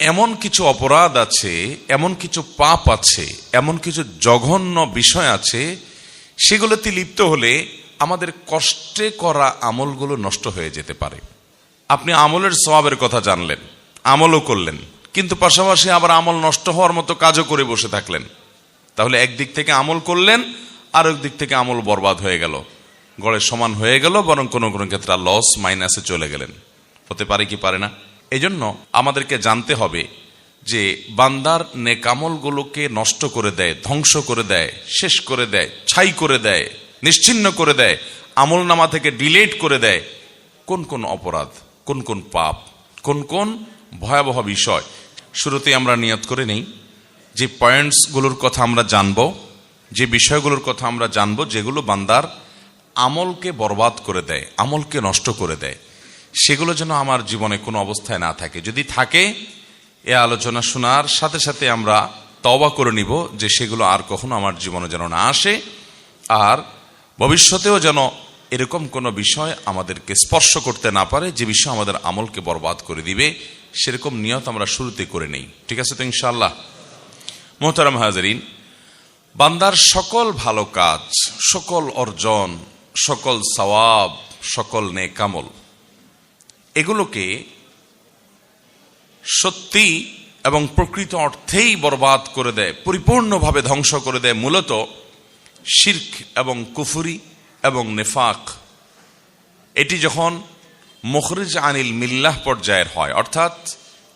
এমন কিছু অপরাধ আছে, এমন কিছু পাপ আছে, এমন কিছু জঘন্য বিষয় আছে, সেগুলোতে লিপ্ত হলে আমাদের কষ্টে করা আমলগুলো নষ্ট হয়ে যেতে পারে। আপনি আমলের সওয়াবের কথা জানলেন, আমলও করলেন, কিন্তু পাশাপাশি আবার আমল নষ্ট হওয়ার মতো কাজও করে বসে থাকলেন। তাহলে একদিক থেকে আমল করলেন, আর একদিক থেকে আমল বরবাদ হয়ে গেল, গড়ে সমান হয়ে গেল, বরং কোনো কোনো ক্ষেত্রে লস মাইনাসে চলে গেলেন। হতে পারে কি পারে না? এই জন্য আমাদেরকে জানতে হবে যে বান্দার নেক আমলগুলোকে নষ্ট করে দেয়, ধ্বংস করে দেয়, শেষ করে দেয়, ছাই করে দেয়, নিশ্চিহ্ন করে দেয়, আমল নামা থেকে ডিলিট করে দেয় কোন কোন অপরাধ, কোন কোন পাপ, কোন কোন ভয়াবহ বিষয়। শুরুতে আমরা নিয়ত করে নেই যে পয়েন্টসগুলোর কথা আমরা জানব, যে বিষয়গুলোর কথা আমরা জানব, যেগুলো বান্দার আমলকে বরবাদ করে দেয়, আমলকে নষ্ট করে দেয়, সেগুলো যেন আমার জীবনে কোনো অবস্থায় না থাকে। যদি থাকে, এ আলোচনা শোনার সাথে সাথে আমরা তওবা করে নিব যে সেগুলো আর কখনো আমার জীবনে যেন না আসে, আর ভবিষ্যতেও যেন এরকম কোনো বিষয় আমাদেরকে স্পর্শ করতে না পারে যে বিষয় আমাদের আমলকে বরবাদ করে দিবে। সেরকম নিয়ত আমরা শুরুতে করে নেই, ঠিক আছে তো ইনশাআল্লাহ? মোহতারাম হাজেরিন, বান্দার সকল ভালো কাজ, সকল অর্জন, সকল সওয়াব, সকল নেক আমল, এগুলোকে সত্যি এবং প্রকৃত অর্থেই বরবাদ করে দেয়, পরিপূর্ণভাবে ধ্বংস করে দেয় মূলত শিরক এবং কুফরি এবং নেফাক। এটি যখন মুখরিজ আনিল মিল্লাহ পর্যায়ের হয়, অর্থাৎ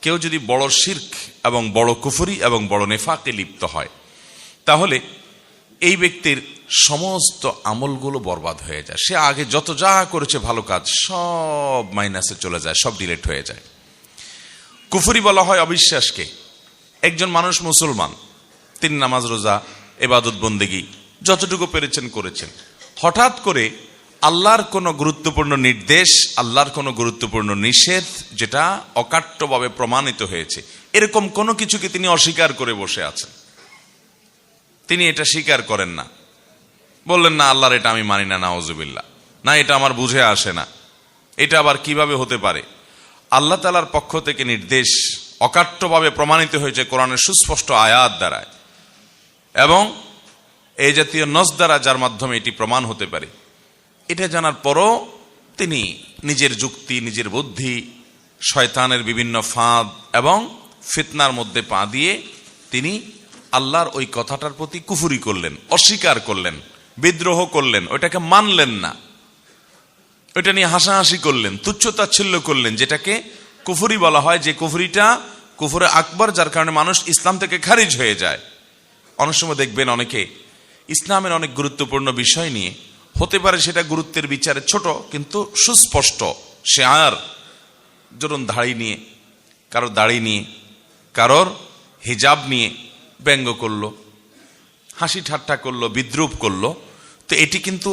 কেউ যদি বড় শিরক এবং বড় কুফরি এবং বড় নেফাকে লিপ্ত হয়, তাহলে এই ব্যক্তির সমস্ত আমলগুলো বরবাদ হয়ে যায়। সে আগে যত যা করেছে ভালো কাজ, সব মাইনাসে চলে যায়, সব ডিলিট হয়ে যায়। কুফরি বলা হয় অবিশ্বাসকে। একজন মানুষ মুসলমান, তিনি নামাজ রোজা ইবাদত বন্দেগী যতটুকু পেরেছেন করেছেন, হঠাৎ করে আল্লাহর কোনো গুরুত্বপূর্ণ নির্দেশ, আল্লাহর কোনো গুরুত্বপূর্ণ নিষেধ, যেটা অকাট্যভাবে প্রমাণিত হয়েছে, এরকম কোনো কিছুকে তিনি অস্বীকার করে বসে আছেন। তিনি এটা স্বীকার করেন না, বললেন না আল্লাহর এটা আমি মানি না, নাউজুবিল্লাহ, না এটা আমার বুঝে আসে না, এটা আবার কিভাবে হতে পারে। আল্লাহ তাআলার পক্ষ থেকে নির্দেশ অকাট্যভাবে প্রমাণিত হয়েছে কোরআনের সুস্পষ্ট আয়াত দ্বারা, এবং এই জাতীয় নস দ্বারা, যার মাধ্যমে এটি প্রমাণ হতে পারে। এটা জানার পরও তিনি নিজের যুক্তি, নিজের বুদ্ধি, শয়তানের বিভিন্ন ফাঁদ এবং ফিতনার মধ্যে পা দিয়ে তিনি আল্লাহর ওই কথাটার প্রতি কুফরি করলেন, অস্বীকার করলেন, বিদ্রোহ করলেন, ওইটাকে মানলেন না, ওইটা নিয়ে হাসাহাসি করলেন, তুচ্ছতাচ্ছিল্য করলেন, যেটাকে কুফরি বলা হয়। যে কুফরিটা কুফরে আকবর, যার কারণে মানুষ ইসলাম থেকে খারিজ হয়ে যায়। অনেক সময় দেখবেন অনেকে ইসলামের অনেক গুরুত্বপূর্ণ বিষয় নিয়ে, হতে পারে সেটা গুরুত্বের বিচারে ছোট কিন্তু সুস্পষ্ট শেয়ার, ধরুন দাড়ি নিয়ে, কারোর দাড়ি নিয়ে, কারোর হিজাব নিয়ে ব্যঙ্গ করলো, হাসি ঠাট্টা করলো, বিদ্রুপ করলো, তো এটি কিন্তু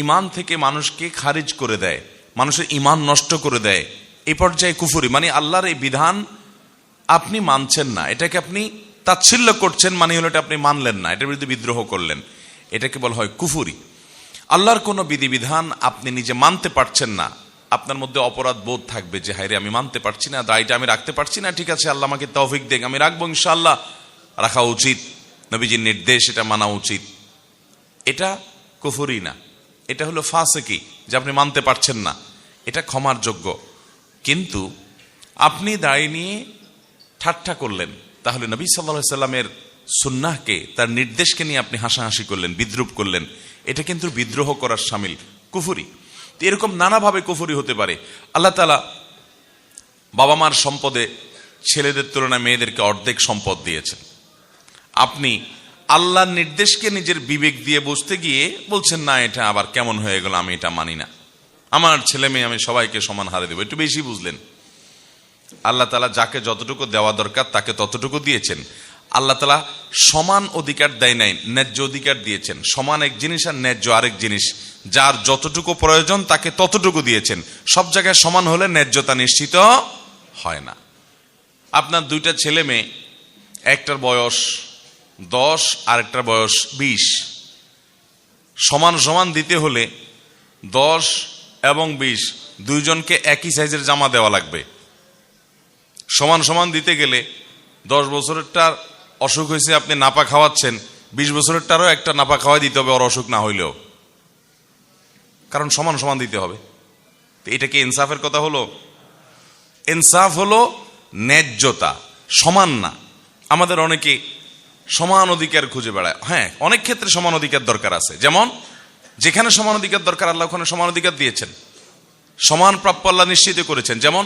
ইমান থেকে মানুষকে খারিজ করে দেয়, মানুষের ইমান নষ্ট করে দেয়। এই পর্যায়ে কুফরি, মানে আল্লাহর এই বিধান আপনি মানছেন না, এটাকে আপনি তাচ্ছিল্য করছেন, মানে হলো এটা আপনি মানলেন না, এটার বিরুদ্ধে বিদ্রোহ করলেন, এটাকে বলা হয় কুফরি। আল্লাহর কোনো বিধিবিধান আপনি নিজে মানতে পারছেন না, আপনার মধ্যে অপরাধ বোধ থাকবে যে হায়রে আমি মানতে পারছি না, দায়টা আমি রাখতে পারছি না, ঠিক আছে আল্লাহ আমাকে তৌফিক দেন, আমি রাখবো ইনশাআল্লাহ, রাখা উচিত, নবীজির নির্দেশ, এটা মানা উচিত। এটা কুফরি না, এটা হলো ফাসিকি, যে আপনি মানতে পারছেন না, এটা ক্ষমার যোগ্য। কিন্তু আপনি দাড়ি নিয়ে ঠাট্টা করলেন, তাহলে নবী সাল্লাল্লাহু আলাইহি সাল্লামের সুন্নাহকে, তার নির্দেশকে নিয়ে আপনি হাসাহাসি করলেন, বিদ্রুপ করলেন, এটা কিন্তু বিদ্রোহ করার শামিল, কুফরি। এরকম নানাভাবে কুফরি হতে পারে। আল্লাহ তাআলা বাবা মার সম্পদে ছেলেদের তুলনায় মেয়েদেরকে অর্ধেক সম্পদ দিয়েছেন, আপনি আল্লাহর নির্দেশকে নিজের বিবেক দিয়ে বুঝতে গিয়ে বলছেন না এটা আবার কেমন হয়ে গেল, আমি এটা মানি না, আমার ছেলে মেয়ে আমি সবাইকে সমান হারে দেবো, একটু বেশি বুঝলেন। আল্লাহ তাআলা যাকে যতটুকু দেওয়া দরকার তাকে ততটুকু দিয়েছেন। আল্লাহ তাআলা সমান অধিকার দেয় নাই, ন্যায্য অধিকার দিয়েছেন। সমান এক জিনিস আর ন্যায্য আরেক জিনিস, যার যতটুকু প্রয়োজন তাকে ততটুকু দিয়েছেন। সব জায়গায় সমান হলে ন্যায্যতা নিশ্চিত হয় না। আপনার দুইটা ছেলে মেয়ে, একটার বয়স 10 আর একটার বয়স 20, সমান সমান দিতে হলে 10 এবং 20 দুইজনকে একই সাইজের জামা দেওয়া লাগবে, সমান সমান দিতে গেলে 10 বছরেরটার অসুখ হয়েছে, আপনি নাপা খাওয়াচ্ছেন, 20 বছরেরটারও একটা নাপা খাওয়াই দিতে হবে ওর অসুখ না হইলেও, কারণ সমান সমান দিতে হবে। এটা কি ইনসাফের কথা হলো? ইনসাফ হলো ন্যায্যতা, সমান না। আমাদের অনেকে সমান অধিকার খুঁজে বেড়ায়। হ্যাঁ, অনেক ক্ষেত্রে সমান অধিকার দরকার আছে, যেমন যেখানে সমান অধিকার দরকার আল্লাহ ওখানে সমান অধিকার দিয়েছেন, সমান প্রাপ্য আল্লাহ নিশ্চিত করেছেন। যেমন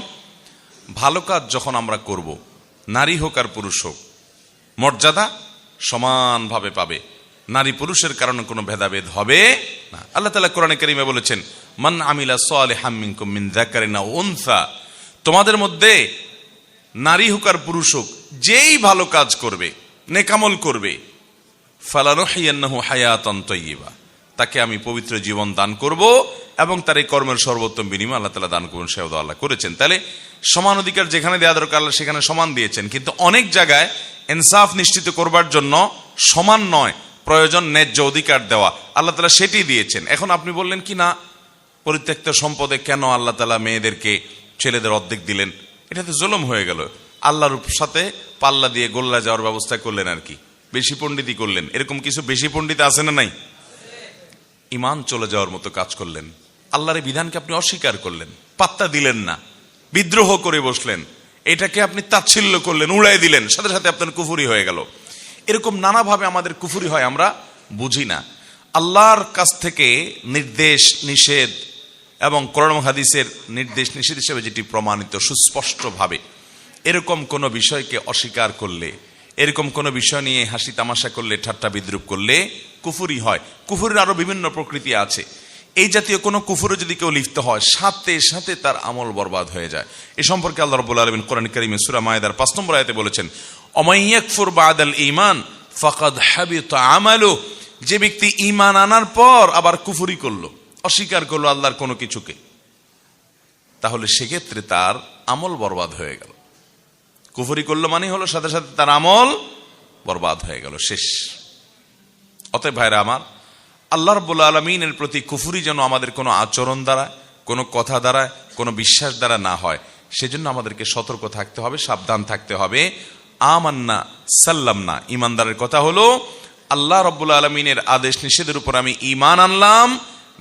ভালো কাজ যখন আমরা করব, নারী হোক আর পুরুষ হোক, মর্যাদা সমানভাবে পাবে, নারী পুরুষের কারণে কোনো ভেদাভেদ হবে না। আল্লাহ তাআলা কোরআনে কারীমে বলেছেন, মান আমিলা সালিহাম মিনকুম মিন যাকারিন আও উনসা, তোমাদের মধ্যে নারী হোক আর পুরুষ হোক, যেই ভালো কাজ করবে, নেকামল করবে, ফালানুহিয়ান্নাহু হায়াতান তাইয়্যিবা, তাকে আমি পবিত্র জীবন দান করব এবং তার এই কর্মের সর্বোত্তম বিনিময় আল্লাহ তাআলা দান করবেন, সেও আল্লাহ করেছেন। তাহলে সমান অধিকার যেখানে দেওয়া দরকার আল্লাহ সেখানে সমান দিয়েছেন, কিন্তু অনেক জায়গায় ইনসাফ নিশ্চিত করবার জন্য সমান নয়, প্রয়োজন ন্যায্য অধিকার দেওয়া, আল্লাহ তাআলা সেটি দিয়েছেন। এখন আপনি বললেন কি না, পরিত্যক্ত সম্পদে কেন আল্লাহ তাআলা মেয়েদেরকে ছেলেদের অর্ধেক দিলেন? এটা তো জুলুম হয়ে গেল। আল্লাহর সাথে পাল্লা দিয়ে গোল্লা যাওয়ার ব্যবস্থা করলেন, আর কি বেশি পণ্ডিতই করলেন। এরকম কিছু বেশি পণ্ডিত আছে না নাই? ইমান চলে যাওয়ার মতো কাজ করলেন, আল্লাহর বিধানকে আপনি অস্বীকার করলেন, পাত্তা দিলেন না, বিদ্রোহ করে বসলেন, এটাকে আপনি তাচ্ছিল্য করলেন, উড়াই দিলেন, সাথে সাথে আপনার কুফরি হয়ে গেল। এরকম নানাভাবে আমাদের কুফরি হয়, আমরা বুঝি না। আল্লাহর কাছ থেকে নির্দেশ নিষেধ এবং কোরআন হাদিসের নির্দেশ নিষেধ হিসেবে যেটি প্রমাণিত সুস্পষ্টভাবে, এরকম কোনো বিষয়কে অস্বীকার করলে, এরকম কোনো বিষয় নিয়ে হাসি তামাশা করলে, ঠাট্টা বিদ্রুপ করলে কুফরি হয়। কুফরের আরো বিভিন্ন প্রকৃতি আছে। এই জাতীয় কোনো কুফরে যদি কেউ লিপ্ত হয়, সাথে সাথে তার আমল বরবাদ হয়ে যায়। এ সম্পর্কে আল্লাহ রাব্বুল আলামিন কোরআন কারীমে সূরা মায়েদার 5 নম্বর আয়াতে বলেছেন, ওমান ইয়াকফুর বাদাল ঈমান ফাকাদ হাবিতা আমালু, যে ব্যক্তি ঈমান আনার পর আবার কুফরি করলো, অস্বীকার করলো আল্লাহর কোনো কিছুকে, তাহলে সেক্ষেত্রে তার আমল বরবাদ হয়ে গেল। কুফরি করলো মানে হলো সাথে সাথে তার আমল বরবাদ হয়ে গেল, শেষ। অতএব ভাইরা আমার, আল্লাহ রাব্বুল আলামিনের প্রতি কুফরি যেন আমাদের কোনো আচরণ দ্বারা, কোনো কথা দ্বারা, কোনো বিশ্বাস দ্বারা না হয়, সেজন্য আমাদেরকে সতর্ক থাকতে হবে, সাবধান থাকতে হবে। আমান্না সাল্লামনা, ইমানদারের কথা হলো আল্লাহ রাব্বুল আলামিনের আদেশ নিষেধের উপর আমি ঈমান আনলাম,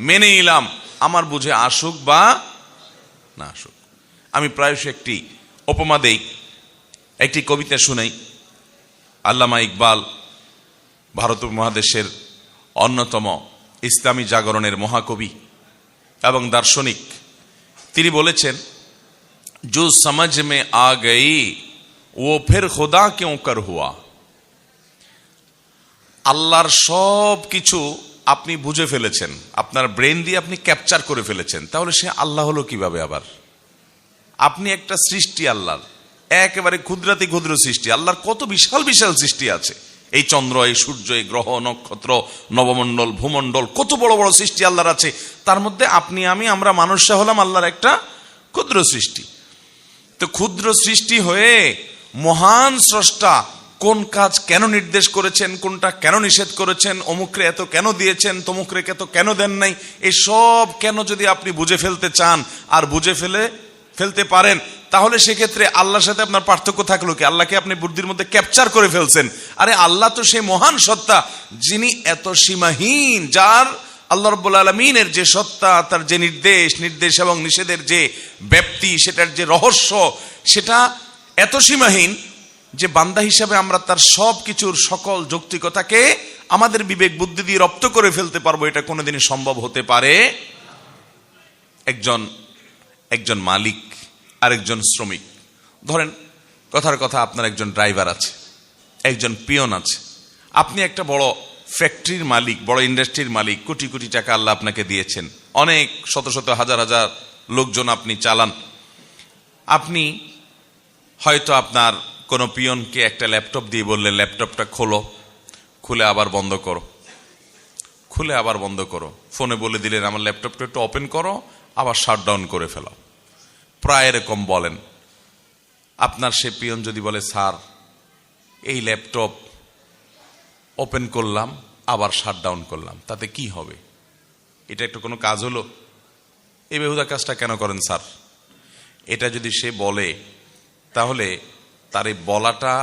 মেনে নিলাম, আমার বুঝে আসুক বা না আসুক। আমি প্রায়শই একটি উপমা দেই, একটি কবিতা শুনাই। আল্লামা ইকবাল ভারত উপমহাদেশের অন্যতম ইসলামী জাগরণের মহাকবি এবং দার্শনিক, তিনি বলেছেন, जो समझ में आ गई वो फिर खुदा क्यों कर हुआ। আল্লাহর সব কিছু আপনি বুঝে ফেলেছেন, আপনার ব্রেন দিয়ে আপনি ক্যাপচার করে ফেলেছেন, তাহলে সে আল্লাহ হলো কিভাবে আবার? আপনি একটা সৃষ্টি আল্লাহর, একেবারে ক্ষুদ্রাতি ক্ষুদ্র সৃষ্টি। আল্লাহর কত বিশাল বিশাল সৃষ্টি আছে, এই চন্দ্র, এই সূর্য, এই গ্রহ নক্ষত্র, নবমণ্ডল, ভূমণ্ডল, কত বড় বড় সৃষ্টি আল্লাহর আছে। তার মধ্যে আপনি আমরা মানুষরা হলাম আল্লাহর একটা ক্ষুদ্র সৃষ্টি। তো ক্ষুদ্র সৃষ্টি হয়ে মহান স্রষ্টা কোন কাজ কেন নির্দেশ করেছেন, কোনটা কেন নিষেধ করেছেন, অমুকরে এত কেন দিয়েছেন, তমুকরে এত কেন দেন নাই, এই সব কেন যদি আপনি বুঝে ফেলতে চান আর বুঝে ফেলতে পারেন, তাহলে সেক্ষেত্রে আল্লাহর সাথে আপনার পার্থক্য থাকলো কি? আল্লাহকে আপনি বুদ্ধির মধ্যে ক্যাপচার করে ফেলছেন। আরে আল্লাহ তো সেই মহান সত্তা, যিনি এত সীমাহীন, যার আল্লাহ রাব্বুল আলামিনের যে সত্তা, তার যে নির্দেশ এবং নিষেধের যে ব্যাপ্তি, সেটার যে রহস্য, সেটা এত সীমাহীন যে বান্দা হিসাবে আমরা তার সব কিছুর সকল যৌক্তিকতাকে আমাদের বিবেক বুদ্ধি দিয়ে রপ্ত করে ফেলতে পারবো, এটা কোনোদিনই সম্ভব হতে পারে। একজন মালিক আরেকজন শ্রমিক, ধরেন কথার কথা, আপনার একজন ড্রাইভার আছে, একজন পিয়ন আছে, আপনি একটা বড় ফ্যাক্টরির মালিক, বড় ইন্ডাস্ট্রির মালিক, কোটি কোটি টাকা আল্লাহ আপনাকে দিয়েছেন, অনেক শত শত হাজার হাজার লোকজন আপনি চালান। আপনি হয়তো আপনার কোনো পিয়নকে একটা ল্যাপটপ দিয়ে বললেন, ল্যাপটপটা খোলো, খুলে আবার বন্ধ করো, খুলে আবার বন্ধ করো। ফোনে বলে দিলেন, আমার ল্যাপটপটা একটু ওপেন করো, আবার শাটডাউন করে ফেলাও। প্রায় এরকম বলেন। আপনার সে পিয়ন যদি বলে, স্যার এই ল্যাপটপ ওপেন করলাম আবার শাটডাউন করলাম, তাতে কি হবে? এটা একটু কোনো কাজ হলো? এই বেহুদা কাজটা কেন করেন স্যার? এটা যদি সে বলে, তাহলে তার এই বলাটা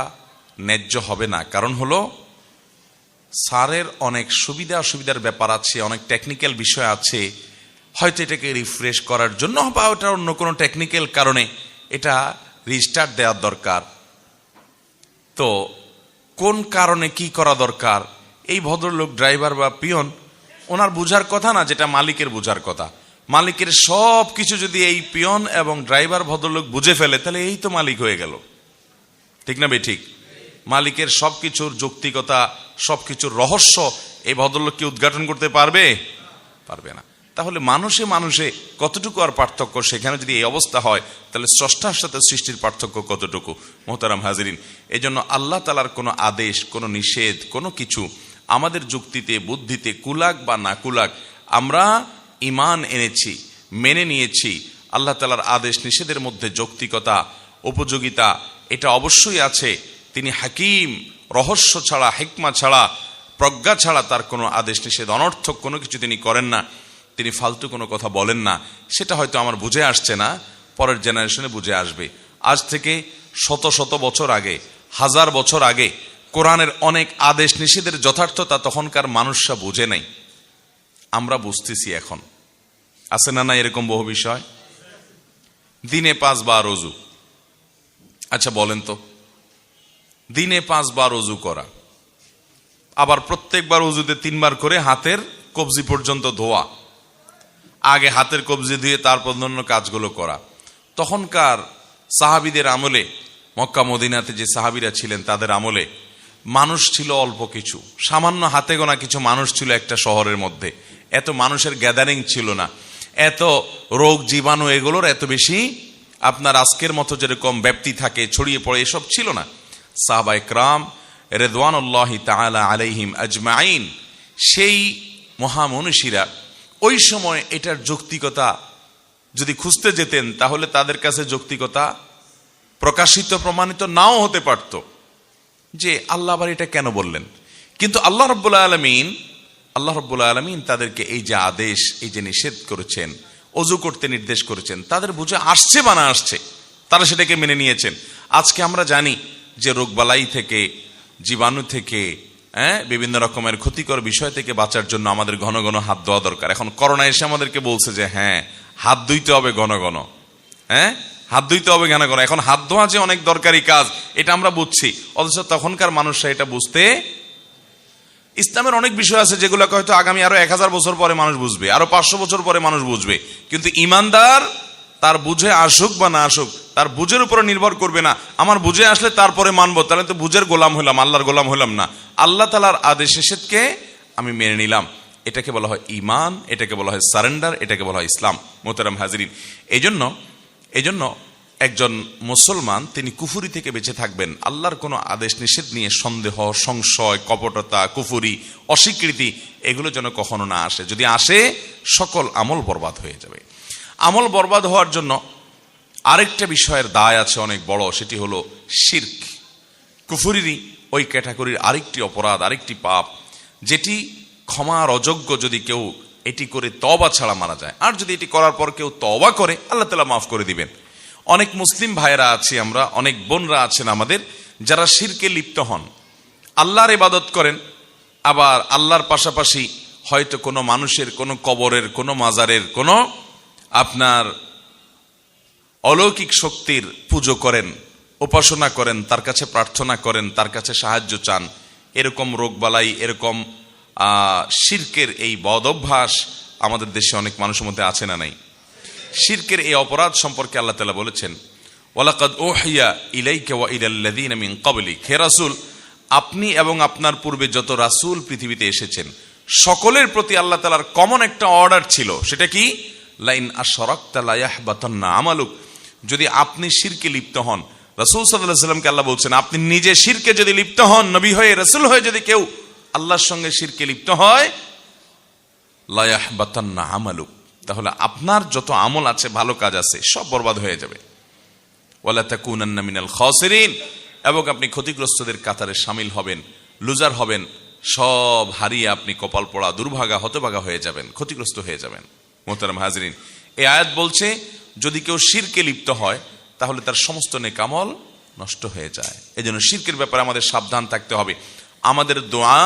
ন্যায্য হবে না। কারণ হলো স্যারের অনেক সুবিধা অসুবিধার ব্যাপার আছে, অনেক টেকনিক্যাল বিষয় আছে, হয়তো এটাকে রিফ্রেশ করার জন্য বা ওটা অন্য কোনো টেকনিক্যাল কারণে এটা রিস্টার্ট দেওয়ার দরকার। তো কোন কারণে কি করা দরকার এই ভদ্রলোক ড্রাইভার বা পিয়ন ওনার বুঝার কথা না, যেটা মালিকের বুঝার কথা। মালিকের সব কিছু যদি এই পিয়ন এবং ড্রাইভার ভদ্রলোক বুঝে ফেলে তাহলে এই তো মালিক হয়ে গেল, ঠিক না বে ঠিক? মালিকের সবকিছুর যৌক্তিকতা, সবকিছুর রহস্য এই ভদ্রলোক কি উদ্ঘাটন করতে পারবে? পারবে না। তাহলে মানুষে মানুষে কতটুকু আর পার্থক্য, সেখানে যদি এই অবস্থা হয় তাহলে স্রষ্টার সাথে সৃষ্টির পার্থক্য কতটুকু। মোহতারাম হাজিরিন, এই জন্য আল্লাহ তাআলার কোনো আদেশ, কোনো নিষেধ, কোনো কিছু আমাদের যুক্তিতে বুদ্ধিতে কুলাক বা না কুলাক, আমরা ঈমান এনেছি, মেনে নিয়েছি। আল্লাহ তাআলার আদেশ নিষেধের মধ্যে যৌক্তিকতা, উপযোগিতা এটা অবশ্যই আছে। তিনি হাকিম, রহস্য ছাড়া, হিকমা ছাড়া, প্রজ্ঞা ছাড়া তার কোনো আদেশ নিষেধ অনর্থক কোনো কিছু তিনি করেন না। তিনি ফালতু কোনো কথা বলেন না। সেটা হয়তো আমার বুঝে আসছে না, পরের জেনারেশনে বুঝে আসবে। আজ থেকে শত শত বছর আগে, হাজার বছর আগে কোরআনের অনেক আদেশ নিষেধের যথার্থতা তখনকার মানুষরা বুঝে নাই, আমরা বুঝতেছি এখন। আছে না না এরকম বহু বিষয়? দিনে 5 বার ওযু। আচ্ছা বলেন তো, দিনে 5 বার ওযু করা, আবার প্রত্যেকবার ওযুতে 3 বার করে হাতের কবজি পর্যন্ত ধোয়া, আগে হাতের কবজি দিয়ে তারপর অন্য কাজগুলো করা। তখনকার সাহাবীদের আমলে, মক্কা মদিনাতে যে সাহাবীরা ছিলেন তাদের আমলে মানুষ ছিল অল্প কিছু, সামান্য হাতে গোনা কিছু মানুষ ছিল একটা শহরের মধ্যে। এত মানুষের গ্যাদারিং ছিল না, এত রোগ জীবাণু এগুলোর এত বেশি আপনার আজকের মতো যেরকম ব্যাপ্তি থাকে, ছড়িয়ে পড়ে, এসব ছিল না। সাহাবায়ে কেরাম রিদওয়ানুল্লাহি তাআলা আলাইহিম আজমাইন, সেই মহামনীষীরা ওই সময় এটার যৌক্তিকতা যদি খুঁজতে যেতেন তাহলে তাদের কাছে যৌক্তিকতা প্রকাশিত প্রমাণিত নাও হতে পারত, যে আল্লাহ আবার এটা কেন বললেন। কিন্তু আল্লাহ রাব্বুল আলামিন তাদেরকে এই যে আদেশ, এই যে নিষেধ করেছেন, ওযু করতে নির্দেশ করেছেন, তাদের বুঝে আসছে বা না আসছে, তারা সেটাকে মেনে নিয়েছেন। আজকে আমরা জানি যে রোগবালাই থেকে, জীবাণু থেকে, বিভিন্ন রকমের ক্ষতিকর বিষয় থেকে বাঁচার জন্য আমাদের ঘন ঘন হাত ধোয়া দরকার। এখন করোনা এসে আমাদেরকে বলছে যে হ্যাঁ হাত ধুইতে হবে ঘন ঘন, হাত ধুইতে হবে ঘন ঘন। এখন হাত ধোয়া যে অনেক দরকারি কাজ এটা আমরা বুঝছি, অথচ তখনকার মানুষরা এটা বুঝতে, ইসলামের অনেক বিষয় আছে যেগুলো হয়তো আগামী আরো 1000 বছর পরে মানুষ বুঝবে, আরো 500 বছর পরে মানুষ বুঝবে। কিন্তু ইমানদার তার বুঝে আসুক বা না আসুক, তার বুঝের উপরে নির্ভর করবে না। আমার বুঝে আসলে তারপরে মানবো, তাহলে তো বুঝের গোলাম হলাম, আল্লাহর গোলাম হলাম না। আল্লাহ তাআলার আদেশ নিষেধকে আমি মেনে নিলাম, এটাকে বলা হয় ঈমান, এটাকে বলা হয় সারেন্ডার, এটাকে বলা হয় ইসলাম। মোহতারাম হাজিরিন, এই জন্য একজন মুসলমান তিনি কুফরি থেকে বেঁচে থাকবেন। আল্লাহর কোনো আদেশ নিষেধ নিয়ে সন্দেহ, সংশয়, কপটতা, কুফরি, অস্বীকৃতি এগুলো যেন কখনো না আসে। যদি আসে সকল আমল বরবাদ হয়ে যাবে। আমল বরবাদ হওয়ার জন্য আরেকটা বিষয়ের দায় আছে অনেক বড়, সেটি হলো শিরক। কুফরিরই ওই ক্যাটাগরির আরেকটি অপরাধ, আরেকটি পাপ, যেটি ক্ষমার অযোগ্য যদি কেউ এটি করে তওবা ছাড়া মারা যায়। আর যদি এটি করার পর কেউ তওবা করে আল্লাহ তাআলা মাফ করে দিবেন। অনেক মুসলিম ভাইয়েরা আছি আমরা, অনেক বোনরা আছেন আমাদের, যারা শিরকে লিপ্ত হন, আল্লাহর ইবাদত করেন, আবার আল্লাহর পাশাপাশি হয়তো কোনো মানুষের, কোনো কবরের, কোনো মাজারের, কোনো আপনার অলৌকিক শক্তির পুজো করেন, উপাসনা করেন, তার কাছে প্রার্থনা করেন, তার কাছে সাহায্য চান। এরকম রোগবালাই, এরকম শিরকের এই বদ অভ্যাস আমাদের দেশে অনেক মানুষের মধ্যে আছে না নাই? শিরকের এই অপরাধ সম্পর্কে আল্লাহ তাআলা বলেছেন, ওয়ালাকাদ উহিয়া ইলাইকা ওয়া ইলাল্লাযীনা মিন ক্বাবলিক, হে রাসূল, আপনি এবং আপনার পূর্বে যত রাসূল পৃথিবীতে এসেছেন সকলের প্রতি আল্লাহ তাআলার কমন একটা অর্ডার ছিল। সেটা কি? লাইন আশরাকতা লা ইয়াহবাতান্না আমালুক, যদি আপনি শিরকে লিপ্ত হন, রাসূল সাল্লাল্লাহু আলাইহি ওয়াসাল্লামকে আল্লাহ বলছেন আপনি নিজে শিরকে যদি লিপ্ত হন, নবী হয়ে, রাসূল হয়ে যদি কেউ আল্লাহর সঙ্গে শিরকে লিপ্ত হয়, লা ইয়াহবাতান্না আমালুক, তাহলে আপনার যত আমল আছে, ভালো কাজ আছে, সব বরবাদ হয়ে যাবে। ওয়ালা তাকুনান্না মিনাল খাসিরিন, এবং আপনি ক্ষতিগ্রস্তদের কাতারে শামিল হবেন, লুজার হবেন, সব হারিয়ে আপনি কপাল পোড়া, দুর্ভাগা, হতভাগা হয়ে যাবেন, ক্ষতিগ্রস্ত হয়ে যাবেন। মোহতারাম হাজরিন, এই আয়াত বলছে যদি কেউ শিরকে লিপ্ত হয় তাহলে তার সমস্ত নেকামল নষ্ট হয়ে যায়। এজন্য শিরকের ব্যাপারে আমাদের সাবধান থাকতে হবে। আমাদের দোয়া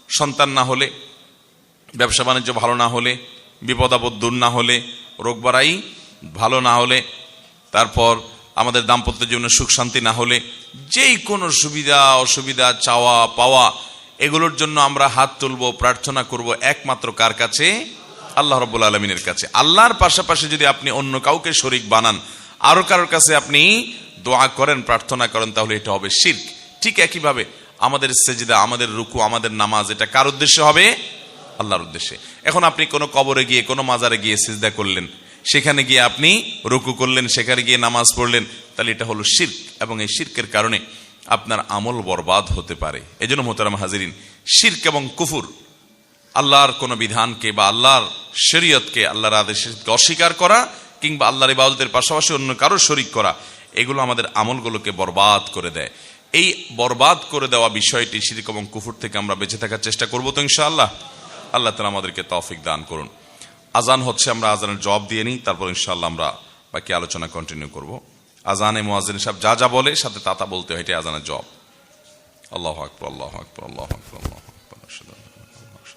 সন্তান না হলে, ব্যবসা বাণিজ্য ভালো না হলে, বিপদ আপদ দূর না হলে, রোগবারাই ভালো না হলে, তারপর আমাদের দাম্পত্য জীবনে সুখ শান্তি না হলে, যেই কোনো সুবিধা অসুবিধা চাওয়া পাওয়া, এগুলোর জন্য আমরা হাত তুলব, প্রার্থনা করব একমাত্র কার কাছে? আল্লাহ রাব্বুল আলামিনের কাছে। আল্লাহর পাশাপাশি যদি আপনি অন্য কাউকে শরীক বানান, আরো কারোর কাছে আপনি দোয়া করেন, প্রার্থনা করেন, তাহলে এটা হবে শিরক। ঠিক একইভাবে আমাদের সেজদা, আমাদের রুকু, আমাদের নামাজ, এটা কার উদ্দেশ্যে হবে? আল্লাহর উদ্দেশ্যে। এখন আপনি কোনো কবরে গিয়ে, কোনো মাজারে গিয়ে সিজদা করলেন, সেখানে গিয়ে আপনি রুকু করলেন, সেখানে গিয়ে নামাজ পড়লেন, তাহলে এটা হলো শিরক, এবং এই শিরকের কারণে আপনার আমল বরবাদ হতে পারে। এজন্য মোহতারাম হাজিরিন, শিরক এবং কুফর, আল্লাহর কোন বিধানকে বা আল্লাহর শরীয়তকে, আল্লাহর আদেশকে অস্বীকার করা, কিংবা আল্লাহর ইবাদতের পাশাপাশি অন্য কারো শরীক করা, এগুলো আমাদের আমলগুলোকে বরবাদ করে দেয়। এই বরবাদ করে দেওয়া বিষয়টি, শিরক এবং কুফর থেকে আমরা বেঁচে থাকার চেষ্টা করবো তো ইনশাআল্লাহ। আল্লাহ তাআলা আমাদেরকে তৌফিক দান করুন। আজান হচ্ছে, আমরা আজানের জবাব দিয়ে নিই, তারপর ইনশাআল্লাহ আমরা বাকি আলোচনা কন্টিনিউ করব। আজানে মুয়াজ্জিন সাহেব যা যা বলে সাথে তা বলতে হয়, এটা আজানের জবাব। আল্লাহু আকবার, আল্লাহু আকবার, আল্লাহু আকবার, আল্লাহু আকবার, আশহাদু আল্লা ইলাহা ইল্লাল্লাহ,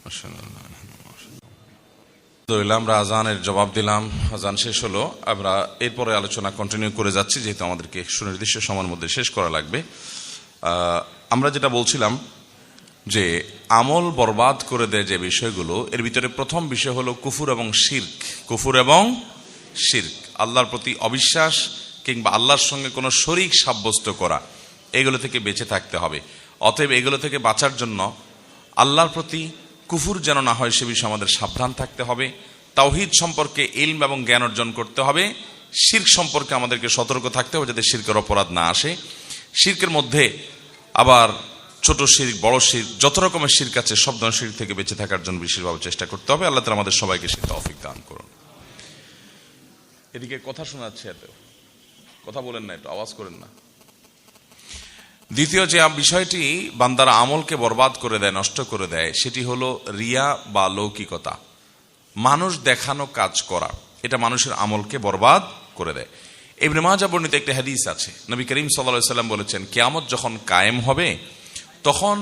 আশহাদু আন্না মুহাম্মাদান রাসূলুল্লাহ। আমরা আজানের জবাব দিলাম, আজান শেষ হলো। আমরা এরপরে আলোচনা কন্টিনিউ করে যাচ্ছি, যেহেতু আমাদেরকে সুনির্দিষ্ট সময়ের মধ্যে শেষ করা লাগবে। আমরা যেটা বলছিলাম যে আমল বরবাদ করে দেয় যে বিষয়গুলো, এর ভিতরে প্রথম বিষয় হলো কুফর এবং শিরক। কুফর এবং শিরক, আল্লাহর প্রতি অবিশ্বাস কিংবা আল্লাহর সঙ্গে কোনো শরীক সাব্যস্ত করা, এগুলো থেকে বেঁচে থাকতে হবে। অতএব এগুলো থেকে বাঁচার জন্য আল্লাহর প্রতি কুফর যেন না হয়, সে বিষয়ে আমাদের সাবধান থাকতে হবে। তাওহীদ সম্পর্কে ইলম এবং জ্ঞান অর্জন করতে হবে। শিরক সম্পর্কে আমাদেরকে সতর্ক থাকতে হবে যাতে শিরকের অপরাধ না আসে। শিরকের মধ্যে আবার ছোট শিরক, বড় শিরক, যত রকমের শিরক আছে, সব ধরনের শিরক থেকে বেঁচে থাকার জন্য বিশেষভাবে চেষ্টা করতে হবে। আল্লাহ তাআলা আমাদের সবাইকে সে তৌফিক দান করুন। এদিকে কথা শোনাচ্ছে, এত কথা বলেন না, একটু আওয়াজ করেন না। দ্বিতীয় যে বিষয়টি বান্দারা আমলকে বরবাদ করে দেয়, নষ্ট করে দেয়, সেটি হলো রিয়া বা লৌকিকতা, মানুষ দেখানো কাজ করা। এটা মানুষের আমলকে বরবাদ করে দেয়। ইবনে মাজাহ বর্ণিত একটি হাদিস আছে, নবী করিম সাল্লাল্লাহু আলাইহি ওয়াসাল্লাম বলেছেন, কিয়ামত যখন কায়েম হবে, তখন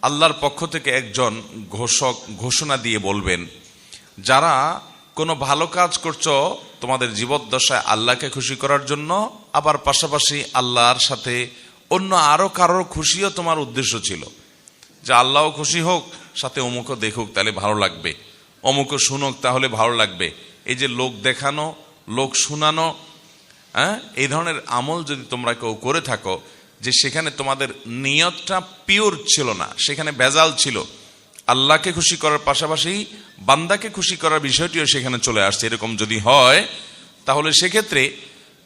আল্লাহর পক্ষ থেকে একজন ঘোষক ঘোষণা দিয়ে বলবেন, যারা কোনো ভালো কাজ করছো তোমাদের জীবদ্দশায় আল্লাহকে খুশি করার জন্য, আবার পাশাপাশি আল্লাহর সাথে অন্য আরো কারোর খুশিও তোমার উদ্দেশ্য ছিল, যে আল্লাহও খুশি হোক, সাথে অমুকও দেখুক, তাহলে ভালো লাগবে, অমুকও শুনুক, তাহলে ভালো লাগবে। এই যে লোক দেখানো, লোক শুনানো, এই ধরনের আমল যদি তোমরা কেউ করে থাকো, যে সেখানে তোমাদের নিয়তটা পিওর ছিল না, সেখানে ভেজাল ছিল, আল্লাহকে খুশি করার পাশাপাশি বান্দাকে খুশি করার বিষয়টিও সেখানে চলে আসছে, এরকম যদি হয়, তাহলে সেক্ষেত্রে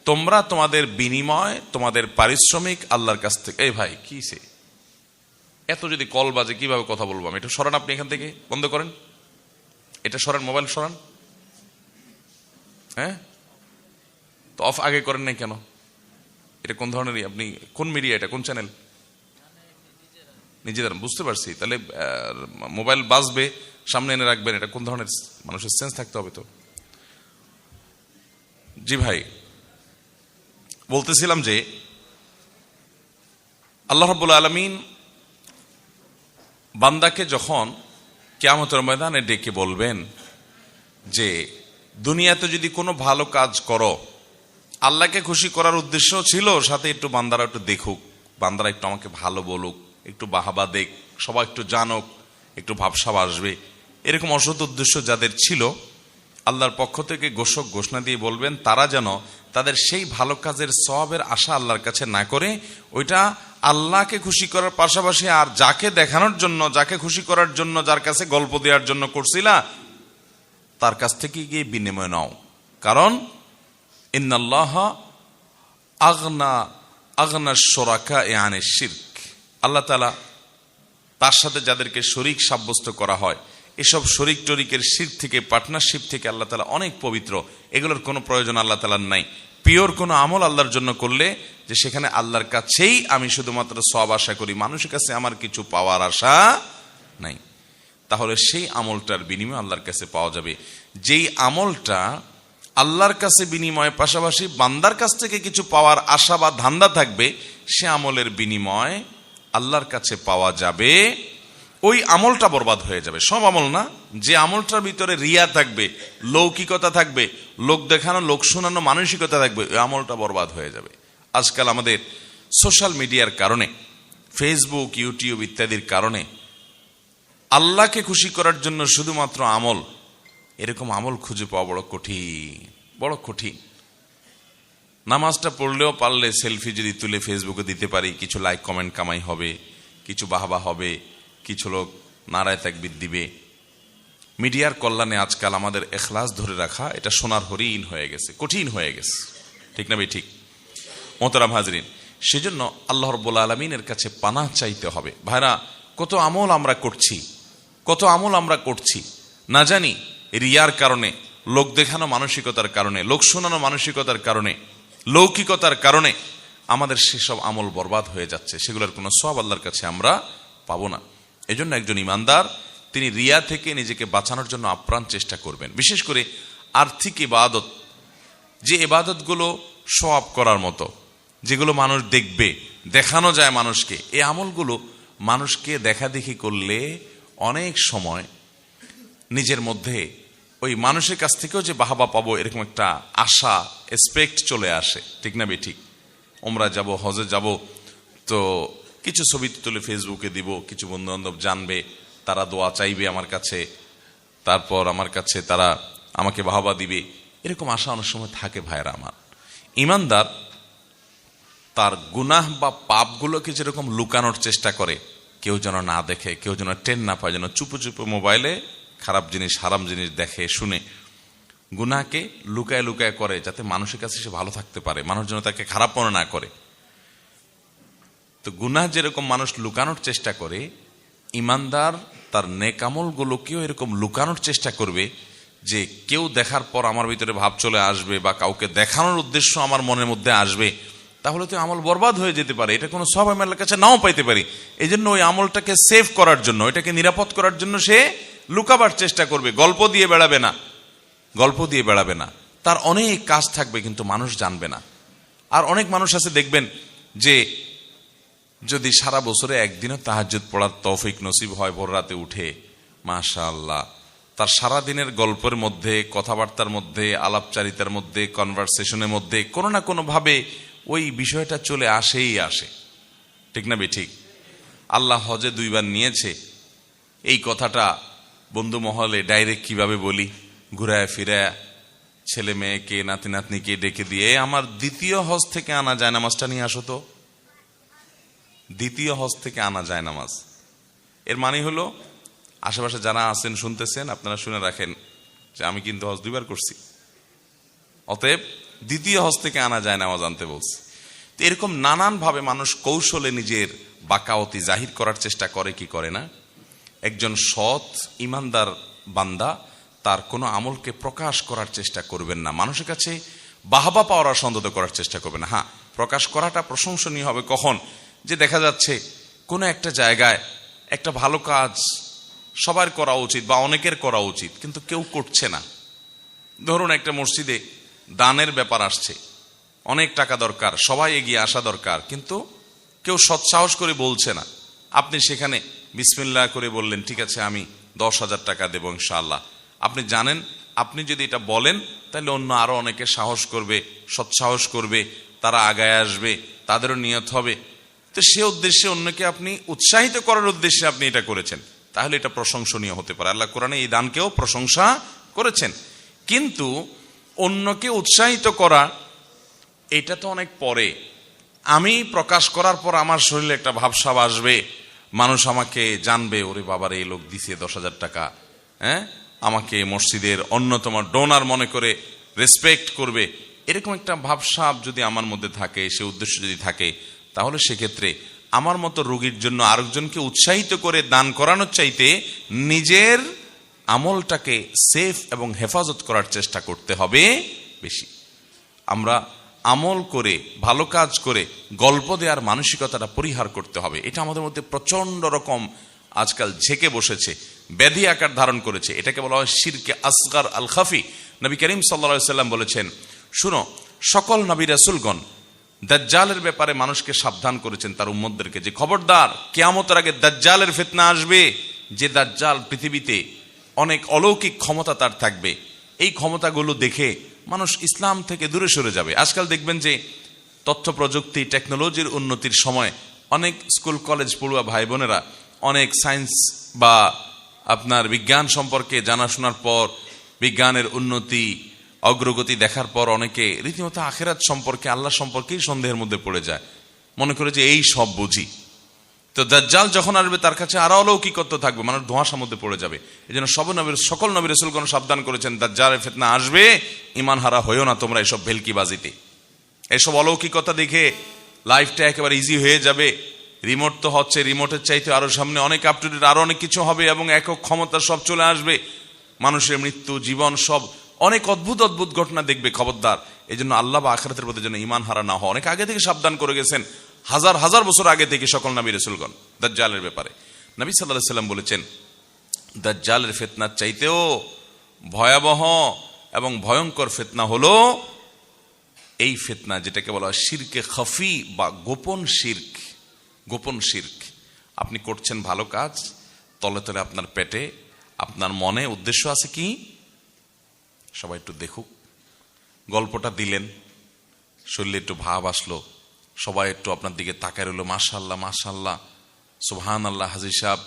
তোমরা তোমাদের বিনিময়, তোমাদের পারিশ্রমিক আল্লাহর কাছ থেকে। এই ভাই কিসে এত যদি কল বাজে, কিভাবে কথা বলবো আমি? এটা সরান, আপনি এখান থেকে বন্ধ করেন, এটা সরান, মোবাইল সরান। হ্যাঁ, তো অফ আগে করেন নাই কেন? এটা কোন ধরনের, আপনি কোন মিডিয়া, এটা কোন চ্যানেল? নিজেদের, বুঝতে পারছি। তাহলে মোবাইল বাজবে, সামনে এনে রাখবেন, এটা কোন ধরনের? মানুষের সেন্স থাকতে হবে তো। জি ভাই, বলতেছিলাম যে আল্লাহ রাব্বুল আলামিন বান্দাকে যখন কিয়ামতের ময়দানে ডেকে বলবেন যে দুনিয়াতে যদি কোনো ভালো কাজ করো, আল্লাহকে খুশি করার উদ্দেশ্য ছিল, সাথে একটু বান্দারা একটু দেখুক, বান্দারা একটু আমাকে ভালো বলুক, একটু বাহাবা দেখ, সবাই একটু জানুক, একটু ভাবসাব আসবে, এরকম অসৎ উদ্দেশ্য যাদের ছিল, আল্লাহর পক্ষ থেকে ঘোষক ঘোষণা দিয়ে বলবেন, তারা যেন তাদের সেই ভালো কাজের সওয়াবের আশা আল্লাহর কাছে না করে, ওইটা আল্লাহকে খুশি করার পাশাপাশি আর যাকে দেখানোর জন্য, যাকে খুশি করার জন্য, যার কাছে গল্প দেওয়ার জন্য করছিলা, তার কাছ থেকে গিয়ে বিনিময় নাও। কারণ ইন্নাল্লাহ আগনা শুরাকা আনিশ শিরক, আল্লাহ তাআলা তার সাথে যাদেরকে শরীক সাব্যস্ত করা হয়, এসব শরীক টরিকের শিরক থেকে, পার্টনারশিপ থেকে আল্লাহ তাআলা অনেক পবিত্র। এগুলোর কোনো প্রয়োজন আল্লাহ তাআলার নাই। পিওর কোনো আমল আল্লাহর জন্য করলে যে সেখানে আল্লাহর কাছেই আমি শুধুমাত্র সওয়াব আশা করি, মানুষের কাছে আমার কিছু পাওয়ার আশা নাই, তাহলে সেই আমলটার বিনিময় আল্লাহর কাছে পাওয়া যাবে। যেই আমলটা আল্লাহর কাছে বিনিময় পাশাপাশি বান্দার কাছ থেকে কিছু পাওয়ার আশা বা ধান্দা থাকবে, সে আমলের বিনিময় আল্লাহর কাছে পাওয়া যাবে, ওই আমলটা বরবাদ হয়ে যাবে। সব আমল না, যে আমলটার ভিতরে রিয়া থাকবে, লৌকিকতা থাকবে, লোক দেখানো লোক শোনানো মানসিকতা থাকবে, ওই আমলটা বরবাদ হয়ে যাবে। আজকাল আমাদের সোশ্যাল মিডিয়ার কারণে, ফেসবুক, ইউটিউব ইত্যাদির কারণে আল্লাহকে খুশি করার জন্য শুধুমাত্র আমল, এরকম আমল খুঁজে পাওয়া বড় কঠিন, বড় কঠিন। নামাজটা পড়লেও পারলে সেলফি যদি তুলে ফেসবুকে দিতে পারি, কিছু লাইক কমেন্ট কামাই হবে, কিছু বাহবা হবে, কিছু লোক নারায় তাকবীর দিবে। মিডিয়ার কল্যাণে আজকাল আমাদের এখলাস ধরে রাখা এটা সোনার হরিণ হয়ে গেছে, কঠিন হয়ে গেছে, ঠিক না ভাই? ঠিক। মোহতারাম হাজরিন, সেজন্য আল্লাহ রাব্বুল আলামিনের কাছে পানাহ চাইতে হবে। ভাইরা, কত আমল আমরা করছি, কত আমল আমরা করছি, না জানি রিয়ার কারণে, লোক দেখানো মানসিকতার কারণে, লোক শোনানো মানসিকতার কারণে, লৌকিকতার কারণে আমাদের সেসব আমল বরবাদ হয়ে যাচ্ছে। সেগুলোর কোনো সওয়াব আল্লাহর কাছে আমরা পাবো না। এজন্য একজন ইমানদার তিনি রিয়া থেকে নিজেকে বাঁচানোর জন্য আপ্রাণ চেষ্টা করবেন। বিশেষ করে আর্থিক ইবাদত, যে ইবাদতগুলো সওয়াব করার মতো, যেগুলো মানুষ দেখবে, দেখানো যায় মানুষকে, এই আমলগুলো মানুষকে দেখাদেখি করলে অনেক সময় নিজের মধ্যে ওই মানুষের কাছ থেকেও যে বাহবা পাবো এরকম একটা আশা, এক্সপেক্ট চলে আসে, ঠিক না ঠিক? ওমরা যাব, হজে যাব, তো কিছু ছবি তুলে ফেসবুকে দিব, কিছু বন্ধু বান্ধব জানবে, তারা দোয়া চাইবে আমার কাছে, তারপর আমার কাছে তারা আমাকে বাহবা দিবে, এরকম আশা অনেক সময় থাকে। ভাইরা আমার, ইমানদার তার গুনাহ বা পাপগুলোকে যেরকম লুকানোর চেষ্টা করে, কেউ যেন না দেখে, কেউ যেন টেন না পায়, যেন চুপো চুপো মোবাইলে খারাপ জিনিস, হারাম জিনিস দেখে শুনে, গুনাহকে লুকায় লুকায় করে যাতে মানুষের কাছে সে ভালো থাকতে পারে, মানুষ যেন তাকে খারাপ মনে না করে। তো গুনাহ যেরকম মানুষ লুকানোর চেষ্টা করে, ইমানদার তার নেক আমলগুলোকেও এরকম লুকানোর চেষ্টা করবে যে কেউ দেখার পর আমার ভিতরে ভাব চলে আসবে বা কাউকে দেখানোর উদ্দেশ্য আমার মনের মধ্যে আসবে, তাহলে তো আমল বরবাদ হয়ে যেতে পারে, এটা কোনো সওয়াব আমি আল্লাহর কাছে নাও পাইতে পারি। এই জন্য ওই আমলটাকে সেভ করার জন্য, এটাকে নিরাপদ করার জন্য সে লুকাবার চেষ্টা করবে, গল্প দিয়ে বেড়াবে না, গল্প দিয়ে বেড়াবে না। তার অনেক কাজ থাকবে কিন্তু মানুষ জানবে না। আর অনেক মানুষ আছে দেখবেন যে যদি সারা বছরে একদিনও তাহাজ্জুদ পড়ার তৌফিক নসিব হয়, ভোর রাতে উঠে, মাশাআল্লাহ, তার সারা দিনের গল্পের মধ্যে, কথাবার্তার মধ্যে, আলাপচারিতার মধ্যে, কনভারসেশনের মধ্যে কোনো না কোনো ভাবে ওই বিষয়টা চলে আসেই আসে, ঠিক না ঠিক? আল্লাহ হজে 2 বার নিয়েছে, এই কথাটা বন্ধু মহলে ডাইরেক্ট কিভাবে বলি, ঘুরায় ফিরায় ছেলে মেয়েকে, নাতি নাতনিকে ডেকে দিয়ে, আমার দ্বিতীয় হজ থেকে আনা যায় নামাজটা নিয়ে আসো তো, দ্বিতীয় হজ থেকে আনা যায় নামাজ। এর মানে হলো, আশেপাশে যারা আছেন শুনতেছেন, আপনারা শুনে রাখেন যে আমি কিন্তু হজ 2 বার করছি, অতএব দ্বিতীয় হজ থেকে আনা যায় নামাজ আনতে বলছি। তো এরকম নানান ভাবে মানুষ কৌশলে নিজের বাকাওতি জাহির করার চেষ্টা করে, কি করে না? একজন সৎ ইমানদার বান্দা তার কোনো আমলকে প্রকাশ করার চেষ্টা করবেন না, মানুষের কাছে বাহবা পাওয়ার সন্তত করার চেষ্টা করবেন না। হ্যাঁ, প্রকাশ করাটা প্রশংসনীয় হবে কখন? যে দেখা যাচ্ছে কোনো একটা জায়গায় একটা ভালো কাজ সবার করা উচিত বা অনেকের করা উচিত, কিন্তু কেউ করছে না। ধরুন একটা মসজিদে দানের ব্যাপার আসছে, অনেক টাকা দরকার, সবাই এগিয়ে আসা দরকার, কিন্তু কেউ সৎসাহস করে বলছে না। আপনি সেখানে বিসমিল্লাহ করে বললেন, ঠিক আছে আমি 10,000 টাকা দেব ইনশাআল্লাহ। আপনি জানেন আপনি যদি এটা বলেন তাহলে অন্য আরো অনেকে সাহস করবে, সৎসাহস করবে, তারা আগায় আসবে, তাদেরও নিয়ত হবে। তো সে উদ্দেশ্যে অন্যকে আপনি উৎসাহিত করার উদ্দেশ্যে আপনি এটা করেছেন, তাহলে এটা প্রশংসনীয় হতে পারে। আল্লাহ কোরআনে এই দানকেও প্রশংসা করেছেন। কিন্তু অন্যকে উৎসাহিত করা এটা তো অনেক পরে। আমি প্রকাশ করার পর আমার শরীরে একটা ভাবসাব আসবে, মানুষ আমাকে জানবে, ওরে বাবার এই লোক দিছে 10,000 টাকা, হ্যাঁ, আমাকে মসজিদের অন্যতম ডোনার মনে করে রেসপেক্ট করবে, এরকম একটা ভাবসাব যদি আমার মধ্যে থাকে, সে উদ্দেশ্য যদি থাকে, তাহলে সেক্ষেত্রে আমার মতো রোগীর জন্য আরেকজনকে উৎসাহিত করে দান করানোর চাইতে নিজের আমলটাকে সেফ এবং হেফাজত করার চেষ্টা করতে হবে বেশি। আমরা আমল করে ভালো কাজ করে গল্প দেওয়ার মানসিকতাটা পরিহার করতে হবে। এটা আমাদের মধ্যে প্রচন্ড রকম আজকাল ঝেঁকে বসেছে, ব্যাধি আকার ধারণ করেছে। এটাকে বলা হয় শিরকে আসগার আল খাফি। নবী করিম সাল্লাল্লাহু আলাইহি সাল্লাম বলেছেন, শুনো, সকল নবী রাসূলগণ দাজ্জালের ব্যাপারে মানুষকে সাবধান করেছেন, তার উম্মতদেরকে, যে খবরদার কিয়ামতের আগে দাজ্জালের ফিতনা আসবে। যে দাজ্জাল পৃথিবীতে অনেক অলৌকিক ক্ষমতা তার থাকবে, এই ক্ষমতাগুলো দেখে মানুষ ইসলাম থেকে দূরে সরে যাবে। আজকাল দেখবেন যে তথ্য প্রযুক্তি টেকনোলজির উন্নতির সময় অনেক স্কুল কলেজ পড়ুয়া ভাই বোনেরা অনেক সায়েন্স বা আপনার বিজ্ঞান সম্পর্কে জানাশোনার পর, বিজ্ঞানের উন্নতি অগ্রগতি দেখার পর অনেকে রীতিমতো আখিরাত সম্পর্কে, আল্লাহ সম্পর্কেই সন্দেহের মধ্যে পড়ে যায়, মনে করে যে এই সব বুঝি। তো দাজ্জাল যখন আসবে তার কাছে আরো অলৌকিকত্ব থাকবে, মানুষ ধোঁয়াশার মধ্যে পড়ে যাবে। এই জন্য সকল নবী রাসূলগণ সাবধান করেছেন, দাজ্জালের ফিতনা আসবে, ঈমান হারা হইও না তোমরা এসব ভেলকিবাজিতে। এসব অলৌকিকতা দেখে লাইফটা একেবারে ইজি হয়ে যাবে। রিমোট তো হচ্ছে, রিমোটের চাইতে আরো সামনে অনেক আপ টু ডেট আরো অনেক কিছু হবে এবং একক ক্ষমতা সব চলে আসবে। মানুষের মৃত্যু, জীবন, সব অনেক অদ্ভুত অদ্ভুত ঘটনা দেখবে। খবরদার, এই জন্য আল্লাহ বা আখিরাতের প্রতি যেন ঈমান হারা না হয়, অনেক আগে থেকে সাবধান করে গেছেন, হাজার হাজার বছর আগে থেকে সকল নবী রাসূলগণ দাজ্জালের ব্যাপারে। নবী সাল্লাল্লাহু আলাইহি সাল্লাম বলেছেন, দাজ্জালের ফিতনার চাইতেও ভয়াবহ এবং ভয়ঙ্কর ফিতনা হলো এই ফিতনা, যেটাকে বলা হয় শিরকে খাফি বা গোপন শিরক। গোপন শিরক, আপনি করছেন ভালো কাজ, তলে তলে আপনার পেটে, আপনার মনে উদ্দেশ্য আছে কি সবাই একটু দেখুক। গল্পটা দিলেন, শরীরে একটু ভাব আসলো, সবাই একটু আপনার দিকে তাকায় রইল, মাশাআল্লাহ মাশাআল্লাহ, সুবহানাল্লাহ, হাজী সাহেব